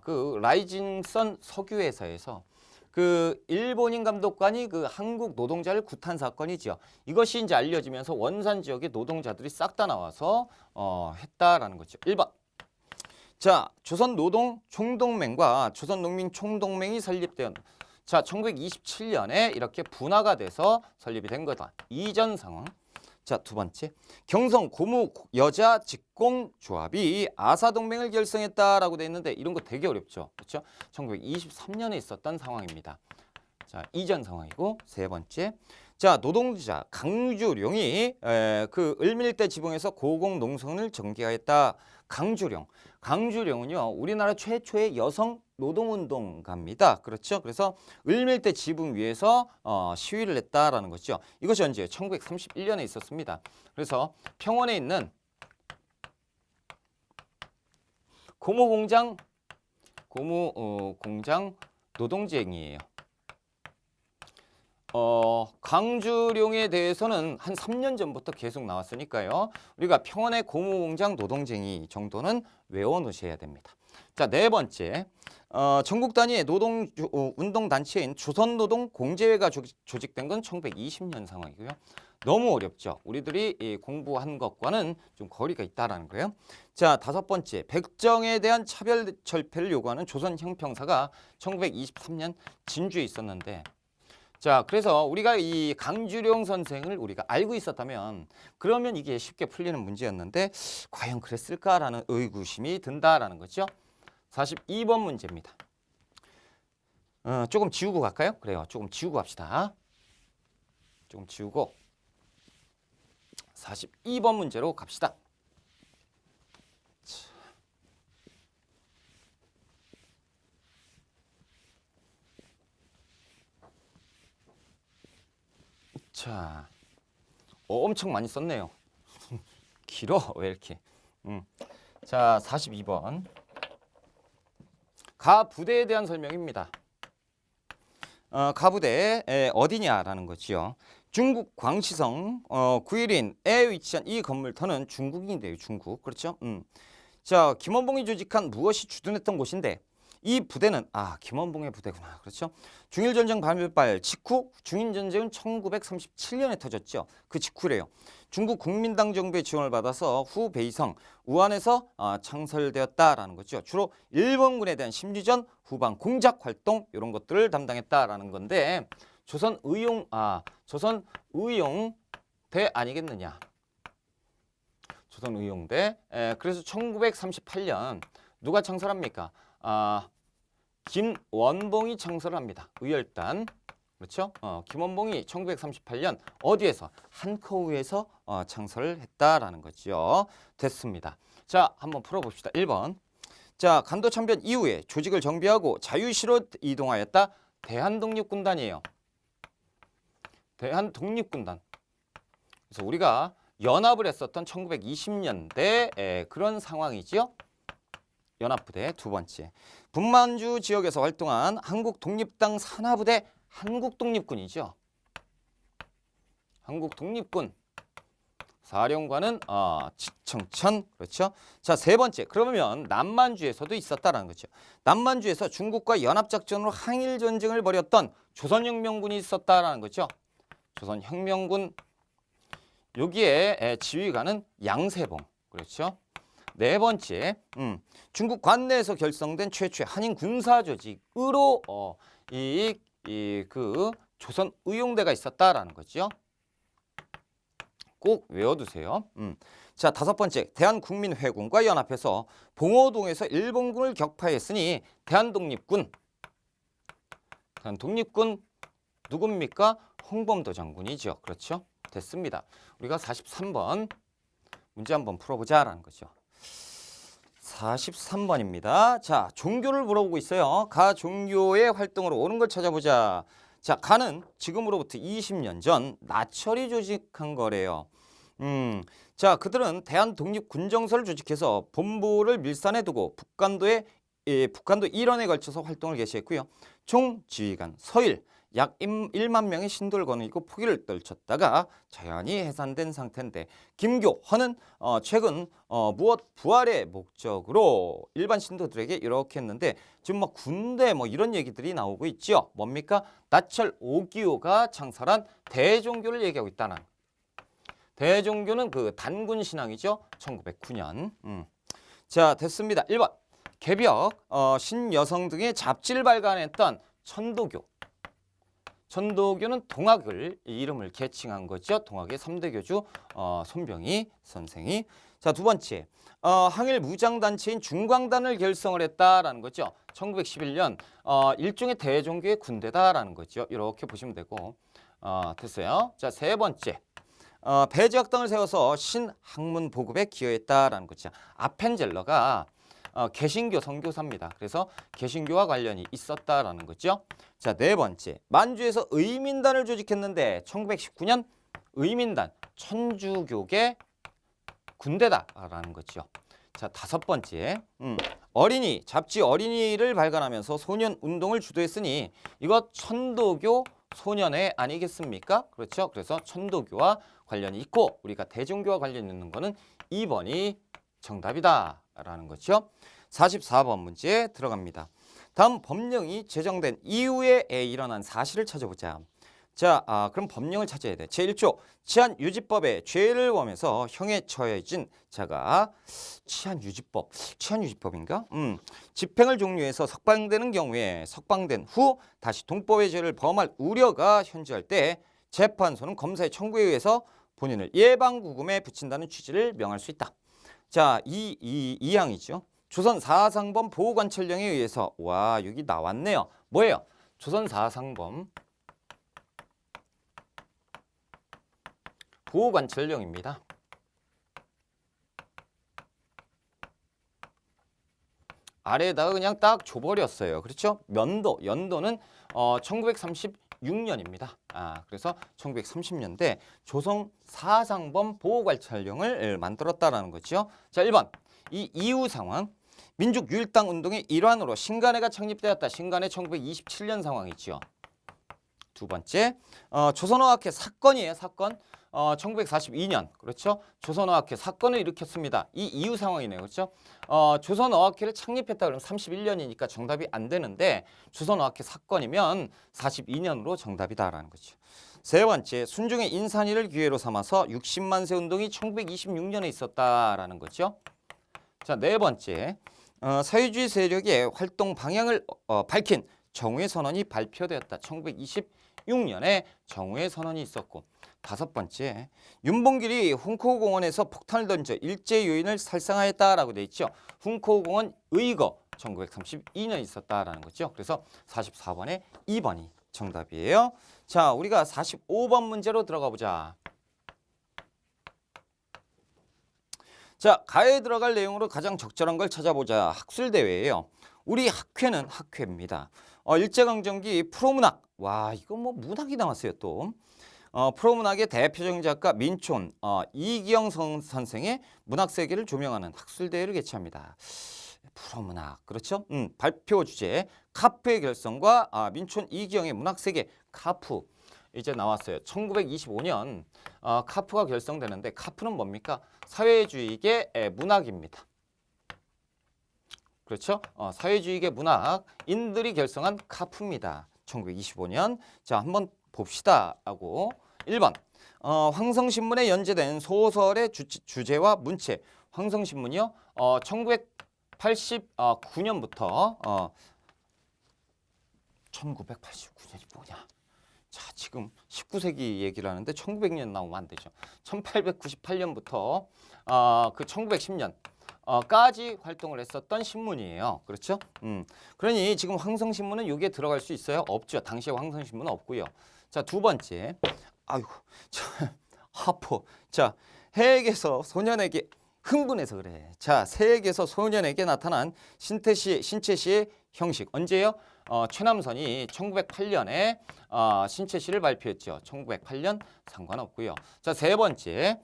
그 라이징선 석유회사에서 그 일본인 감독관이 그 한국 노동자를 구탄 사건이죠. 이것이 이제 알려지면서 원산 지역의 노동자들이 싹 다 나와서 했다라는 거죠. 1번. 자, 조선노동총동맹과 조선농민총동맹이 설립된 자, 1927년에 이렇게 분화가 돼서 설립이 된 거다. 이전 상황. 자, 두 번째. 경성 고무 여자 직공조합이 아사동맹을 결성했다라고 돼 있는데 이런 거 되게 어렵죠. 그렇죠? 1923년에 있었던 상황입니다. 자, 이전 상황이고 세 번째. 자, 노동자 강주룡이 그 을밀대 지붕에서 고공농성을 전개하였다. 강주룡은요 우리나라 최초의 여성 노동운동가입니다. 그렇죠? 그래서 을밀대 지붕 위에서 시위를 했다라는 것이죠. 이것이 언제예요? 1931년에 있었습니다. 그래서 평원에 있는 고무공장 노동쟁이에요. 강주룡에 대해서는 한 3년 전부터 계속 나왔으니까요. 우리가 평원의 고무공장 노동쟁이 정도는 외워놓으셔야 됩니다. 자, 네 번째. 전국 단위의 운동단체인 조선노동공제회가 조직된 건 1920년 상황이고요. 너무 어렵죠. 우리들이 공부한 것과는 좀 거리가 있다라는 거예요. 자, 다섯 번째. 백정에 대한 차별 철폐를 요구하는 조선형평사가 1923년 진주에 있었는데 자, 그래서 우리가 이 강주룡 선생을 우리가 알고 있었다면 그러면 이게 쉽게 풀리는 문제였는데 과연 그랬을까라는 의구심이 든다라는 거죠. 42번 문제입니다. 조금 지우고 갈까요? 그래요. 조금 지우고 갑시다. 조금 지우고 42번 문제로 갑시다. 자, 엄청 많이 썼네요. 길어 왜 이렇게? 자, 42번. 가부대에 대한 설명입니다. 가부대 어디냐라는 거지요. 중국 광시성 구일인에 위치한 이 건물터는 중국인데요. 중국. 그렇죠? 자, 김원봉이 조직한 무엇이 주둔했던 곳인데 이 부대는 김원봉의 부대구나. 그렇죠? 중일전쟁 발발 직후 중인전쟁은 1937년에 터졌죠. 그 직후래요. 중국 국민당 정부의 지원을 받아서 후 베이성 우한에서 창설되었다라는 거죠. 주로 일본군에 대한 심리전, 후방 공작 활동 이런 것들을 담당했다라는 건데 조선의용대 아니겠느냐. 조선의용대. 그래서 1938년 누가 창설합니까? 김원봉이 창설을 합니다. 의열단. 그렇죠? 김원봉이 1938년 어디에서? 한커우에서 창설을 했다라는 거죠. 됐습니다. 자, 한번 풀어봅시다. 1번. 자, 간도 참변 이후에 조직을 정비하고 자유시로 이동하였다. 대한독립군단이에요. 대한독립군단. 그래서 우리가 연합을 했었던 1920년대 그런 상황이지요. 연합부대. 두 번째. 분만주 지역에서 활동한 한국독립당 산하부대 한국독립군이죠. 한국독립군. 사령관은 지청천. 그렇죠? 자, 세 번째. 그러면 남만주에서도 있었다라는 거죠. 남만주에서 중국과 연합작전으로 항일전쟁을 벌였던 조선혁명군이 있었다라는 거죠. 조선혁명군. 여기에 지휘관은 양세봉. 그렇죠? 네 번째, 중국 관내에서 결성된 최초의 한인 군사 조직으로 그 조선의용대가 있었다라는 거죠. 꼭 외워두세요. 자, 다섯 번째, 대한국민회군과 연합해서 봉오동에서 일본군을 격파했으니 대한독립군 누굽니까? 홍범도 장군이죠. 그렇죠? 됐습니다. 우리가 43번 문제 한번 풀어보자라는 거죠. 43번입니다. 자, 종교를 물어보고 있어요. 가 종교의 활동으로 옳은 걸 찾아보자. 자, 가는 지금으로부터 20년 전 나철이 조직한 거래요. 자, 그들은 대한독립군정서를 조직해서 본부를 밀산에 두고 북한도 일원에 걸쳐서 활동을 개시했고요. 총 지휘관 서일 약 1만 명의 신도를 거느리고 포기를 떨쳤다가 자연히 해산된 상태인데 김교헌은 최근 무엇 부활의 목적으로 일반 신도들에게 이렇게 했는데 지금 뭐 군대 뭐 이런 얘기들이 나오고 있죠. 뭡니까? 나철 오기오가 창설한 대종교를 얘기하고 있다는. 대종교는 그 단군 신앙이죠. 1909년. 자, 됐습니다. 1번. 개벽, 신여성 등의 잡지를 발간했던 천도교. 천도교는 동학을 이름을 개칭한 거죠. 동학의 3대 교주 손병희 선생이. 자, 두 번째. 항일 무장단체인 중광단을 결성을 했다라는 거죠. 1911년 일종의 대종교의 군대다라는 거죠. 이렇게 보시면 되고. 됐어요. 자, 세 번째. 배제학당을 세워서 신학문 보급에 기여했다라는 거죠. 아펜젤러가 개신교 선교사입니다. 그래서 개신교와 관련이 있었다라는 거죠. 자, 네 번째. 만주에서 의민단을 조직했는데 1919년 의민단 천주교계 군대다라는 거죠. 자, 다섯 번째. 어린이 잡지 어린이를 발간하면서 소년 운동을 주도했으니 이것 천도교 소년회 아니겠습니까? 그렇죠. 그래서 천도교와 관련이 있고 우리가 대종교와 관련이 있는 거는 2번이 정답이다라는 거죠. 44번 문제 들어갑니다. 다음 법령이 제정된 이후에 일어난 사실을 찾아보자. 자, 그럼 법령을 찾아야 돼. 제1조 치안유지법에 죄를 범해서 형에 처해진 자가 치안유지법인가? 집행을 종료해서 석방되는 경우에 석방된 후 다시 동법의 죄를 범할 우려가 현저할 때 재판소는 검사의 청구에 의해서 본인을 예방구금에 붙인다는 취지를 명할 수 있다. 자, 이 항이죠. 조선 사상범 보호관찰령에 의해서 와, 여기 나왔네요. 뭐예요? 조선 사상범 보호관찰령입니다. 아래에다가 그냥 딱 줘버렸어요. 그렇죠? 연도는 1936년입니다. 그래서 1930년대 조선 사상범 보호관찰령을 만들었다라는 거죠. 자, 1번. 이 이후 상황. 민족유일당 운동의 일환으로 신간회가 창립되었다. 신간회 1927년 상황이죠. 두 번째. 조선어학회 사건이에요. 사건. 1942년. 그렇죠? 조선어학회 사건을 일으켰습니다. 이 이후 상황이네요. 그렇죠? 조선어학회를 창립했다 그러면 31년이니까 정답이 안 되는데 조선어학회 사건이면 42년으로 정답이다라는 거죠. 세 번째, 순종의 인산이를 기회로 삼아서 60만세 운동이 1926년에 있었다라는 거죠. 자, 네 번째, 사회주의 세력의 활동 방향을 밝힌 정우의 선언이 발표되었다. 1926년에 정우의 선언이 있었고. 다섯 번째, 윤봉길이 훈코공원에서 폭탄을 던져 일제 요인을 살상하였다라고 돼 있죠. 훈코공원 의거 1932년에 있었다라는 거죠. 그래서 44번에 2번이 정답이에요. 자, 우리가 45번 문제로 들어가 보자. 자, 가에 들어갈 내용으로 가장 적절한 걸 찾아보자. 학술대회예요. 우리 학회는 학회입니다. 일제강점기 프로문학. 와, 이거 뭐 문학이 나왔어요 또. 프로문학의 대표적인 작가 민촌, 이기영 선생의 문학세계를 조명하는 학술대회를 개최합니다. 프로문학, 그렇죠? 발표 주제, 카프의 결성과 민촌 이기영의 문학세계, 카프. 이제 나왔어요. 1925년 카프가 결성되는데 카프는 뭡니까? 사회주의계 문학입니다. 그렇죠? 사회주의계 문학인들이 결성한 카프입니다. 1925년. 자, 한번 봅시다 하고 1번 황성신문에 연재된 소설의 주제와 문체. 황성신문이요. 1989년부터 1989년이 뭐냐. 자, 지금 19세기 얘기를 하는데 1900년 나오면 안 되죠. 1898년부터 그 1910년 까지 활동을 했었던 신문이에요. 그렇죠? 그러니 지금 황성신문은 여기에 들어갈 수 있어요? 없죠. 당시에 황성신문은 없고요. 자, 두 번째. 아이고, 하포. 자, 해에게서 소년에게 흥분해서 그래. 자, 새에게서 소년에게 나타난 신채시의 형식. 언제요? 최남선이 1908년에 신채시를 발표했죠. 1908년 상관없고요. 자, 세 번째.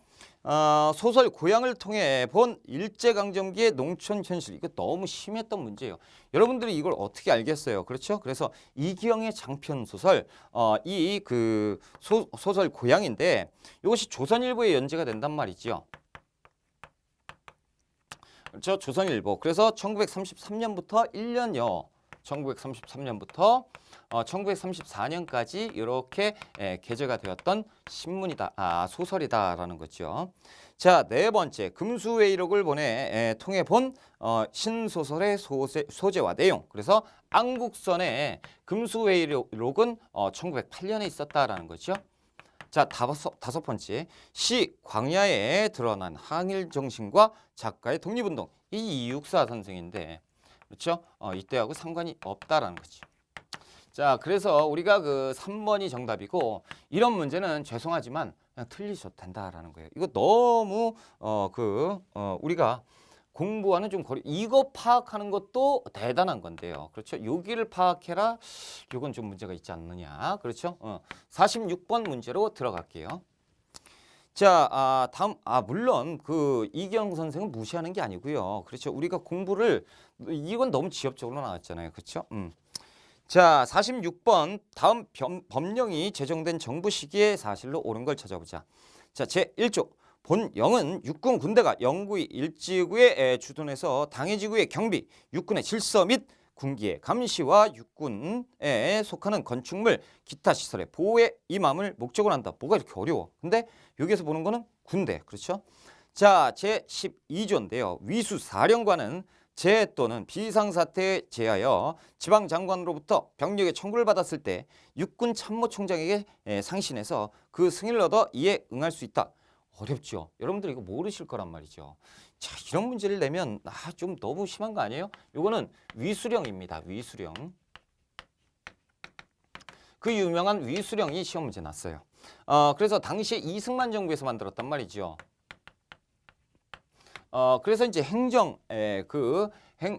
소설 고향을 통해 본 일제강점기의 농촌 현실. 이거 너무 심했던 문제예요. 여러분들이 이걸 어떻게 알겠어요? 그렇죠? 그래서 이기영의 장편 소설 이 그 소설 고향인데 이것이 조선일보에 연재가 된단 말이죠. 그렇죠? 조선일보. 그래서 1933년부터 1년여 1933년부터 1934년까지 이렇게 게재가 되었던 신문이다, 소설이다라는 거죠. 자, 네 번째, 금수회의록을 통해 본 신소설의 소재와 내용. 그래서 안국선의 금수회의록은 1908년에 있었다라는 거죠. 자, 다섯 번째, 시 광야에 드러난 항일 정신과 작가의 독립운동. 이 이육사 선생인데, 그렇죠? 이때하고 상관이 없다라는 거죠. 자, 그래서 우리가 그 3번이 정답이고 이런 문제는 죄송하지만 그냥 틀리셔도 된다라는 거예요. 이거 너무 우리가 공부와는 좀 이거 파악하는 것도 대단한 건데요. 그렇죠? 여기를 파악해라. 이건 좀 문제가 있지 않느냐. 그렇죠? 46번 문제로 들어갈게요. 자, 다음, 물론 그 이경 선생은 무시하는 게 아니고요. 그렇죠. 우리가 공부를, 이건 너무 지엽적으로 나왔잖아요. 그렇죠? 자, 46번, 다음 법령이 제정된 정부 시기의 사실로 옳은 걸 찾아보자. 자, 제1조. 본 영은 육군 군대가 영구히 일지구에 주둔해서 당해지구의 경비, 육군의 질서 및 군기의 감시와 육군에 속하는 건축물, 기타 시설의 보호에 임함을 목적으로 한다. 뭐가 이렇게 어려워? 근데 여기에서 보는 거는 군대, 그렇죠? 자, 제12조인데요. 위수 사령관은 재 또는 비상사태에 제하여 지방장관으로부터 병력의 청구를 받았을 때 육군 참모총장에게 상신해서 그 승인을 얻어 이에 응할 수 있다. 어렵죠. 여러분들 이거 모르실 거란 말이죠. 자, 이런 문제를 내면 좀 너무 심한 거 아니에요? 요거는 위수령입니다. 위수령. 그 유명한 위수령이 시험 문제 났어요. 그래서 당시에 이승만 정부에서 만들었단 말이죠. 그래서 이제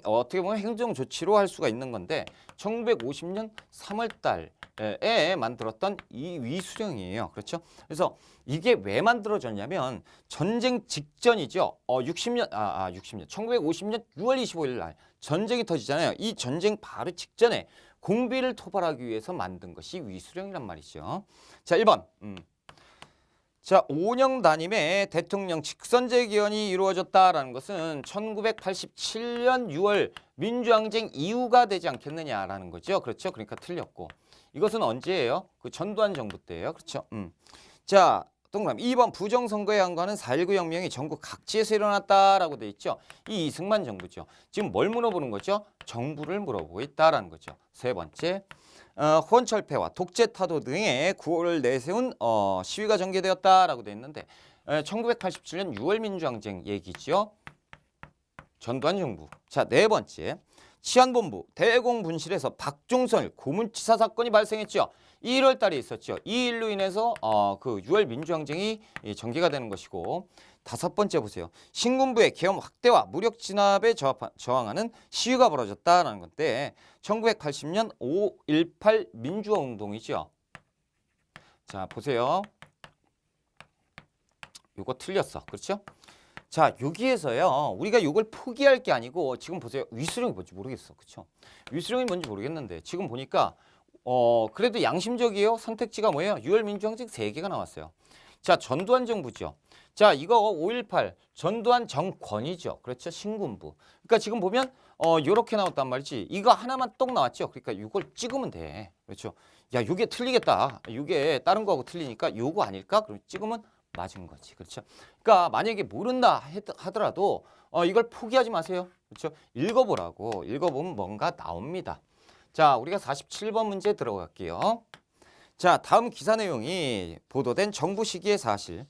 어떻게 보면 행정 조치로 할 수가 있는 건데 1950년 3월 달에 만들었던 이 위수령이에요. 그렇죠? 그래서 이게 왜 만들어졌냐면 전쟁 직전이죠. 1950년 6월 25일 날 전쟁이 터지잖아요. 이 전쟁 바로 직전에 공비를 토벌하기 위해서 만든 것이 위수령이란 말이죠. 자, 1번. 자, 5년 단임의 대통령 직선제 기원이 이루어졌다라는 것은 1987년 6월 민주항쟁 이후가 되지 않겠느냐라는 거죠. 그렇죠? 그러니까 틀렸고. 이것은 언제예요? 그 전두환 정부 때예요. 그렇죠? 자, 동그라미 2번 부정선거에 한거는 4.19 혁명이 전국 각지에서 일어났다라고 돼 있죠. 이 이승만 정부죠. 지금 뭘 물어보는 거죠? 정부를 물어보고 있다라는 거죠. 세 번째. 호원철폐와 독재타도 등의 구호를 내세운 시위가 전개되었다라고 돼 있는데 1987년 6월 민주항쟁 얘기죠. 전두환 정부. 자, 네 번째. 치안본부 대공분실에서 박종선 고문치사 사건이 발생했죠. 1월 달에 있었죠. 이 일로 인해서 그 6월 민주항쟁이 전개가 되는 것이고 다섯 번째 보세요. 신군부의 계엄 확대와 무력 진압에 저항하는 시위가 벌어졌다는 건데 1980년 5.18 민주화 운동이죠. 자, 보세요. 요거 틀렸어. 그렇죠? 자, 여기에서요. 우리가 이걸 포기할 게 아니고 지금 보세요. 위수령이 뭔지 모르겠어. 그렇죠? 위수령이 뭔지 모르겠는데 지금 보니까 그래도 양심적이에요. 선택지가 뭐예요? 6월 민주항쟁 3개가 나왔어요. 자, 전두환 정부죠. 자, 이거 5.18 전두환 정권이죠. 그렇죠? 신군부. 그러니까 지금 보면 요렇게 나왔단 말이지. 이거 하나만 똑 나왔죠. 그러니까 이걸 찍으면 돼. 그렇죠? 야, 요게 틀리겠다. 요게 다른 거하고 틀리니까 요거 아닐까? 그럼 찍으면 맞은 거지. 그렇죠? 그러니까 만약에 모른다 하더라도 이걸 포기하지 마세요. 그렇죠? 읽어보라고. 읽어보면 뭔가 나옵니다. 자, 우리가 47번 문제 들어갈게요. 자, 다음 기사 내용이 보도된 정부 시기의 사실.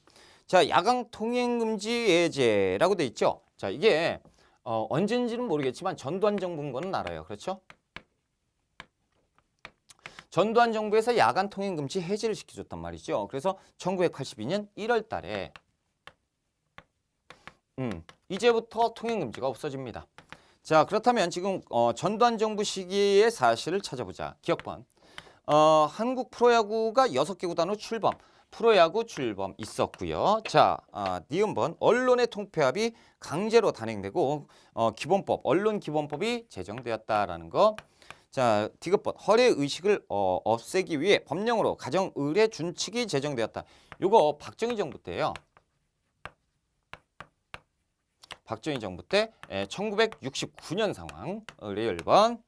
자, 야광 통행 금지 예제라고 돼 있죠. 자, 이게 언제인지는 모르겠지만 전두환 정부인 거는 알아요. 그렇죠? 전두환 정부에서 야간 통행 금지 해제를 시켜줬단 말이죠. 그래서 1982년 1월 달에 이제부터 통행 금지가 없어집니다. 자, 그렇다면 지금 전두환 정부 시기의 사실을 찾아보자. 기억번. 한국 프로야구가 6개 구단으로 출범. 프로야구 출범 있었고요. 자, 니은번 언론의 통폐합이 강제로 단행되고 기본법, 언론기본법이 제정되었다라는 거. 자, 디귿번 허례 의식을 없애기 위해 법령으로 가정의례 준칙이 제정되었다. 요거 박정희 정부 때예요. 박정희 정부 때 1969년 상황. 의례 1번.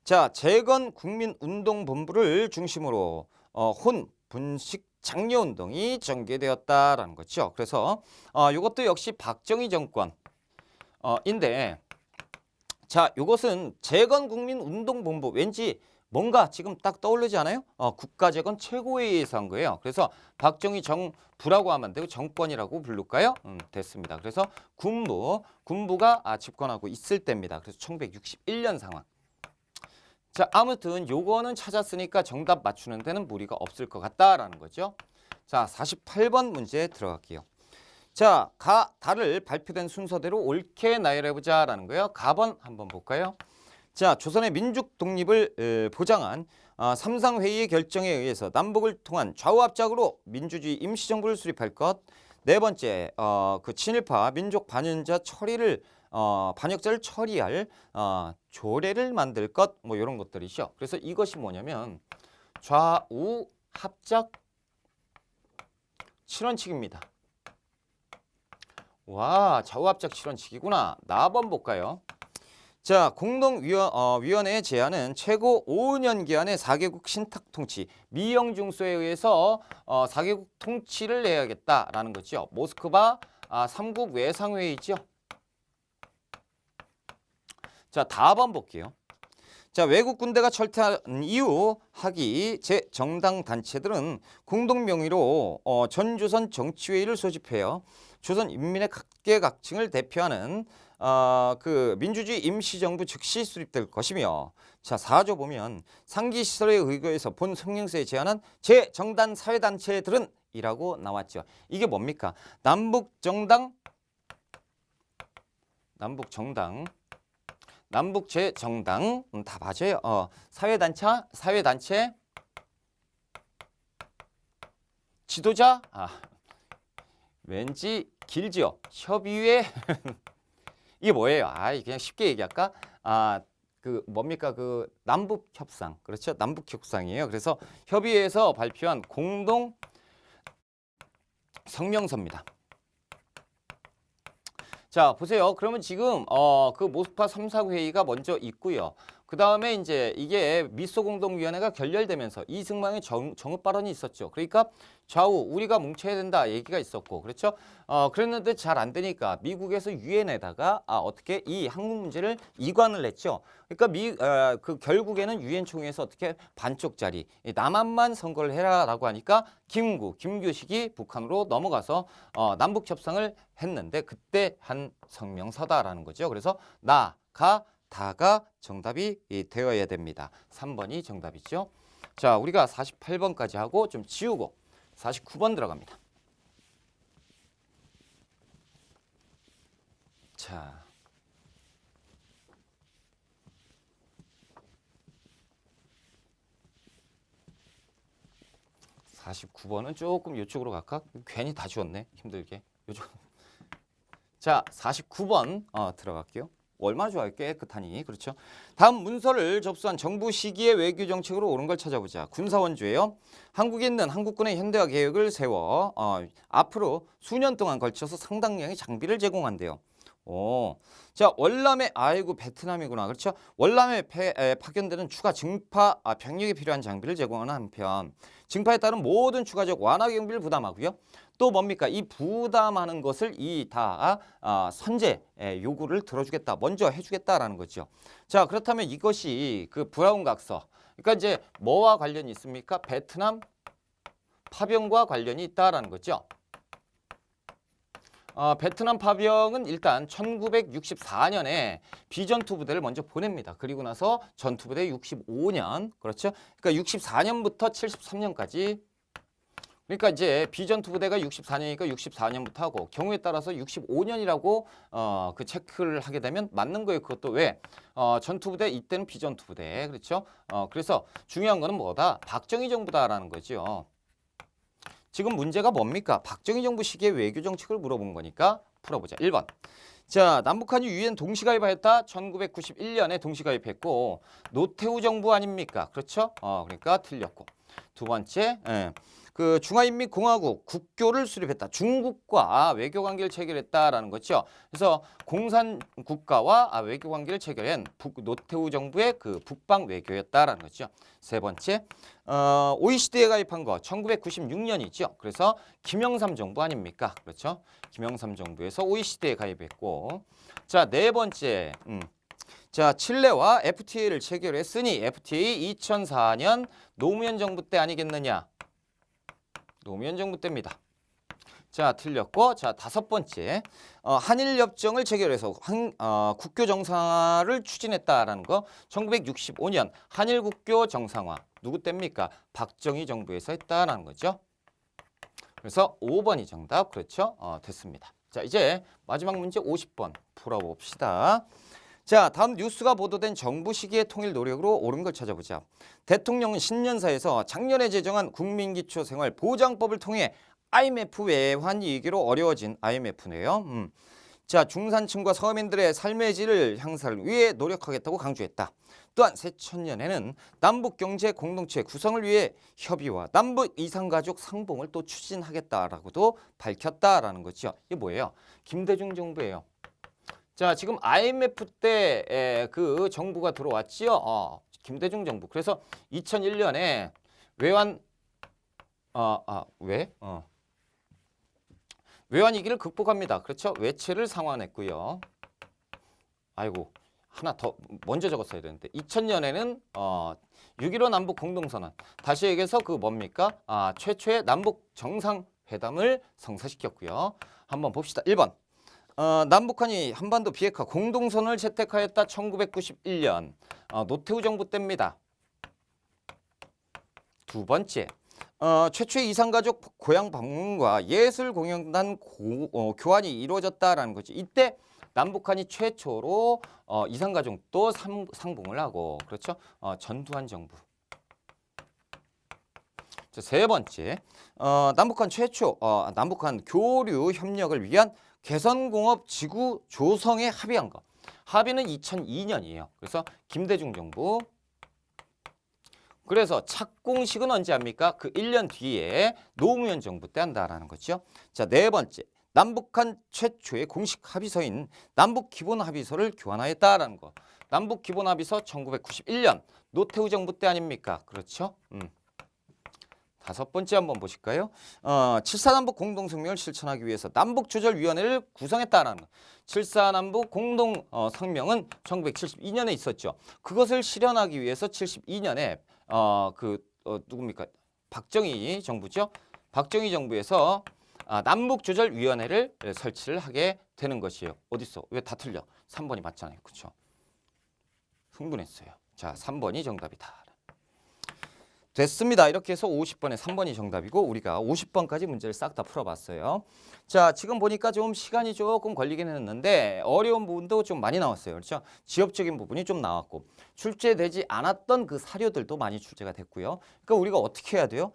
자, 재건국민운동본부를 중심으로 혼, 분식, 장려운동이 전개되었다라는 거죠. 그래서 이것도 역시 박정희 정권인데, 자, 이것은 재건국민운동본부 왠지 뭔가 지금 딱 떠오르지 않아요? 국가재건 최고회의에서 한 거예요. 그래서 박정희 정부라고 하면 안 되고 정권이라고 부를까요? 됐습니다. 그래서 군부가 집권하고 있을 때입니다. 그래서 1961년 상황. 자, 아무튼 요거는 찾았으니까 정답 맞추는 데는 무리가 없을 것 같다라는 거죠. 자, 48번 문제 들어갈게요. 자, 가, 다를 발표된 순서대로 옳게 나열해보자라는 거예요. 가번 한번 볼까요? 자, 조선의 민족 독립을 보장한 삼상회의의 결정에 의해서 남북을 통한 좌우합작으로 민주주의 임시정부를 수립할 것. 네 번째, 그 친일파 민족 반역자 처리를 반역자를 처리할 조례를 만들 것, 뭐 이런 것들이죠. 그래서 이것이 뭐냐면 좌우 합작 실현칙입니다. 와, 좌우 합작 실현칙이구나. 나번 볼까요? 자, 공동위원회의 제안은 최고 5년 기한의 4개국 신탁통치 미영중소에 의해서 4개국 통치를 내야겠다라는 거죠. 모스크바 3국 외상회의죠. 자, 다음 볼게요. 자, 외국 군대가 철퇴한 이후 하기 제정당 단체들은 공동 명의로 전조선 정치회의를 소집해요. 조선 인민의 각계각층을 대표하는 그 민주주의 임시정부 즉시 수립될 것이며, 자, 4조 보면 상기시설에 의거해서 본 성명서에 제안한 제정당 사회단체들은 이라고 나왔죠. 이게 뭡니까? 남북정당, 남북제정당 다 맞아요. 사회단체, 지도자, 왠지 길죠. 협의회 이게 뭐예요? 그냥 쉽게 얘기할까? 그 뭡니까? 그 남북 협상. 그렇죠? 남북 협상이에요. 그래서 협의회에서 발표한 공동 성명서입니다. 자, 보세요. 그러면 지금 그 모스크바 3사 회의가 먼저 있고요. 그 다음에 이제 이게 미소공동위원회가 결렬되면서 이승만의 정읍 발언이 있었죠. 그러니까 좌우 우리가 뭉쳐야 된다 얘기가 있었고, 그렇죠? 그랬는데 잘 안 되니까 미국에서 유엔에다가 어떻게 이 한국 문제를 이관을 했죠. 그러니까 그 결국에는 유엔 총회에서 어떻게 반쪽짜리 남한만 선거를 해라라고 하니까 김규식이 북한으로 넘어가서 남북 협상을 했는데 그때 한 성명서다라는 거죠. 그래서 다가 정답이 되어야 됩니다. 3번이 정답이죠. 자, 우리가 48번까지 하고 좀 지우고 49번 들어갑니다. 자, (49번은) 조금 이쪽으로 갈까? 괜히 다 지웠네. 힘들게. 요쪽. 자, 49번 들어갈게요. 얼마나 좋아요. 깨끗하니. 그렇죠. 다음 문서를 접수한 정부 시기의 외교 정책으로 옳은 걸 찾아보자. 군사원주예요. 한국에 있는 한국군의 현대화 계획을 세워 앞으로 수년 동안 걸쳐서 상당량의 장비를 제공한대요. 자, 월남에 베트남이구나. 그렇죠. 월남에 파견되는 추가 증파 병력이 필요한 장비를 제공하는 한편 증파에 따른 모든 추가적 완화 경비를 부담하고요. 또 뭡니까? 이 부담하는 것을 선제 요구를 들어주겠다. 먼저 해주겠다라는 거죠. 자, 그렇다면 이것이 그 브라운 각서. 그러니까 이제 뭐와 관련이 있습니까? 베트남 파병과 관련이 있다라는 거죠. 베트남 파병은 일단 1964년에 비전투 부대를 먼저 보냅니다. 그리고 나서 전투부대 65년, 그렇죠? 그러니까 64년부터 73년까지. 그러니까 이제 비전투 부대가 64년이니까 64년부터 하고 경우에 따라서 65년이라고 그 체크를 하게 되면 맞는 거예요. 그것도 왜? 전투 부대 이때는 비전투 부대, 그렇죠? 그래서 중요한 거는 뭐다? 박정희 정부다라는 거죠. 지금 문제가 뭡니까? 박정희 정부 시기의 외교 정책을 물어본 거니까 풀어보자. 1번. 자, 남북한이 유엔 동시가입하였다. 1991년에 동시가입했고 노태우 정부 아닙니까? 그렇죠? 그러니까 틀렸고. 두 번째, 그 중화인민공화국 국교를 수립했다. 중국과 외교 관계를 체결했다라는 거죠. 그래서 공산 국가와 외교 관계를 체결한 노태우 정부의 그 북방 외교였다라는 거죠. 세 번째, OECD에 가입한 거 1996년이죠. 그래서 김영삼 정부 아닙니까? 그렇죠? 김영삼 정부에서 OECD에 가입했고, 자, 네 번째, 자, 칠레와 FTA를 체결했으니 FTA 2004년 노무현 정부 때 아니겠느냐? 노무현 정부 때입니다. 자, 틀렸고, 자, 다섯 번째, 한일 협정을 체결해서 국교 정상화를 추진했다라는 거 1965년 한일 국교 정상화 누구 때입니까? 박정희 정부에서 했다라는 거죠. 그래서 5번이 정답. 그렇죠? 됐습니다. 자, 이제 마지막 문제 50번 풀어봅시다. 자, 다음 뉴스가 보도된 정부 시기의 통일 노력으로 옳은 걸 찾아보자. 대통령은 신년사에서 작년에 제정한 국민기초생활보장법을 통해 IMF 외환 위기로 어려워진 IMF네요. 자, 중산층과 서민들의 삶의 질을 향상을 위해 노력하겠다고 강조했다. 또한 새천년에는 남북경제 공동체 구성을 위해 협의와 남북 이산가족 상봉을 또 추진하겠다라고도 밝혔다라는 거죠. 이게 뭐예요? 김대중 정부예요. 자, 지금 IMF 때 그 정부가 들어왔지요. 김대중 정부. 그래서 2001년에 외환 외환 위기를 극복합니다. 그렇죠? 외채를 상환했고요. 아이고, 하나 더 먼저 적었어야 되는데 2000년에는 6.15 남북 공동선언. 다시 얘기해서 그 뭡니까? 최초의 남북 정상회담을 성사시켰고요. 한번 봅시다. 1번. 남북한이 한반도 비핵화 공동선언을 채택하였다. 1991년 노태우 정부 때입니다. 두 번째, 최초의 이산가족 고향 방문과 예술공연단 교환이 이루어졌다라는 거지. 이때 남북한이 최초로 이산가족도 상봉을 하고, 그렇죠? 전두환 정부. 자, 세 번째, 남북한 최초 남북한 교류 협력을 위한 개선공업 지구 조성에 합의한 거. 합의는 2002년이에요. 그래서 김대중 정부. 그래서 착공식은 언제 합니까? 그 1년 뒤에 노무현 정부 때 한다라는 거죠. 자, 네 번째, 남북한 최초의 공식 합의서인 남북기본합의서를 교환하였다라는 거. 남북기본합의서 1991년 노태우 정부 때 아닙니까? 그렇죠? 다섯 번째 한번 보실까요? 7.4남북 공동성명을 실천하기 위해서 남북조절위원회를 구성했다라는 거. 7.4남북 공동성명은 1972년에 있었죠. 그것을 실현하기 위해서 72년에 누굽니까? 박정희 정부죠. 박정희 정부에서 남북조절위원회를 설치를 하게 되는 것이에요. 어딨어? 왜 다 틀려? 3번이 맞잖아요. 그렇죠? 흥분했어요. 자, 3번이 정답이다. 됐습니다. 이렇게 해서 50번에 3번이 정답이고 우리가 50번까지 문제를 싹 다 풀어봤어요. 자, 지금 보니까 좀 시간이 조금 걸리긴 했는데 어려운 부분도 좀 많이 나왔어요. 그렇죠? 지엽적인 부분이 좀 나왔고 출제되지 않았던 그 사료들도 많이 출제가 됐고요. 그러니까 우리가 어떻게 해야 돼요?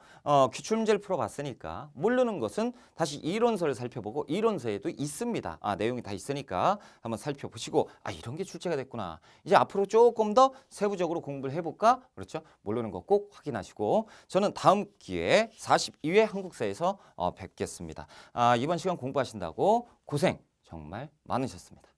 기출문제를 풀어봤으니까 모르는 것은 다시 이론서를 살펴보고 이론서에도 있습니다. 내용이 다 있으니까 한번 살펴보시고 이런 게 출제가 됐구나. 이제 앞으로 조금 더 세부적으로 공부를 해볼까? 그렇죠? 모르는 거 꼭 확인하시고 저는 다음 기회에 42회 한국사에서 뵙겠습니다. 이번 시간 공부하신다고 고생 정말 많으셨습니다.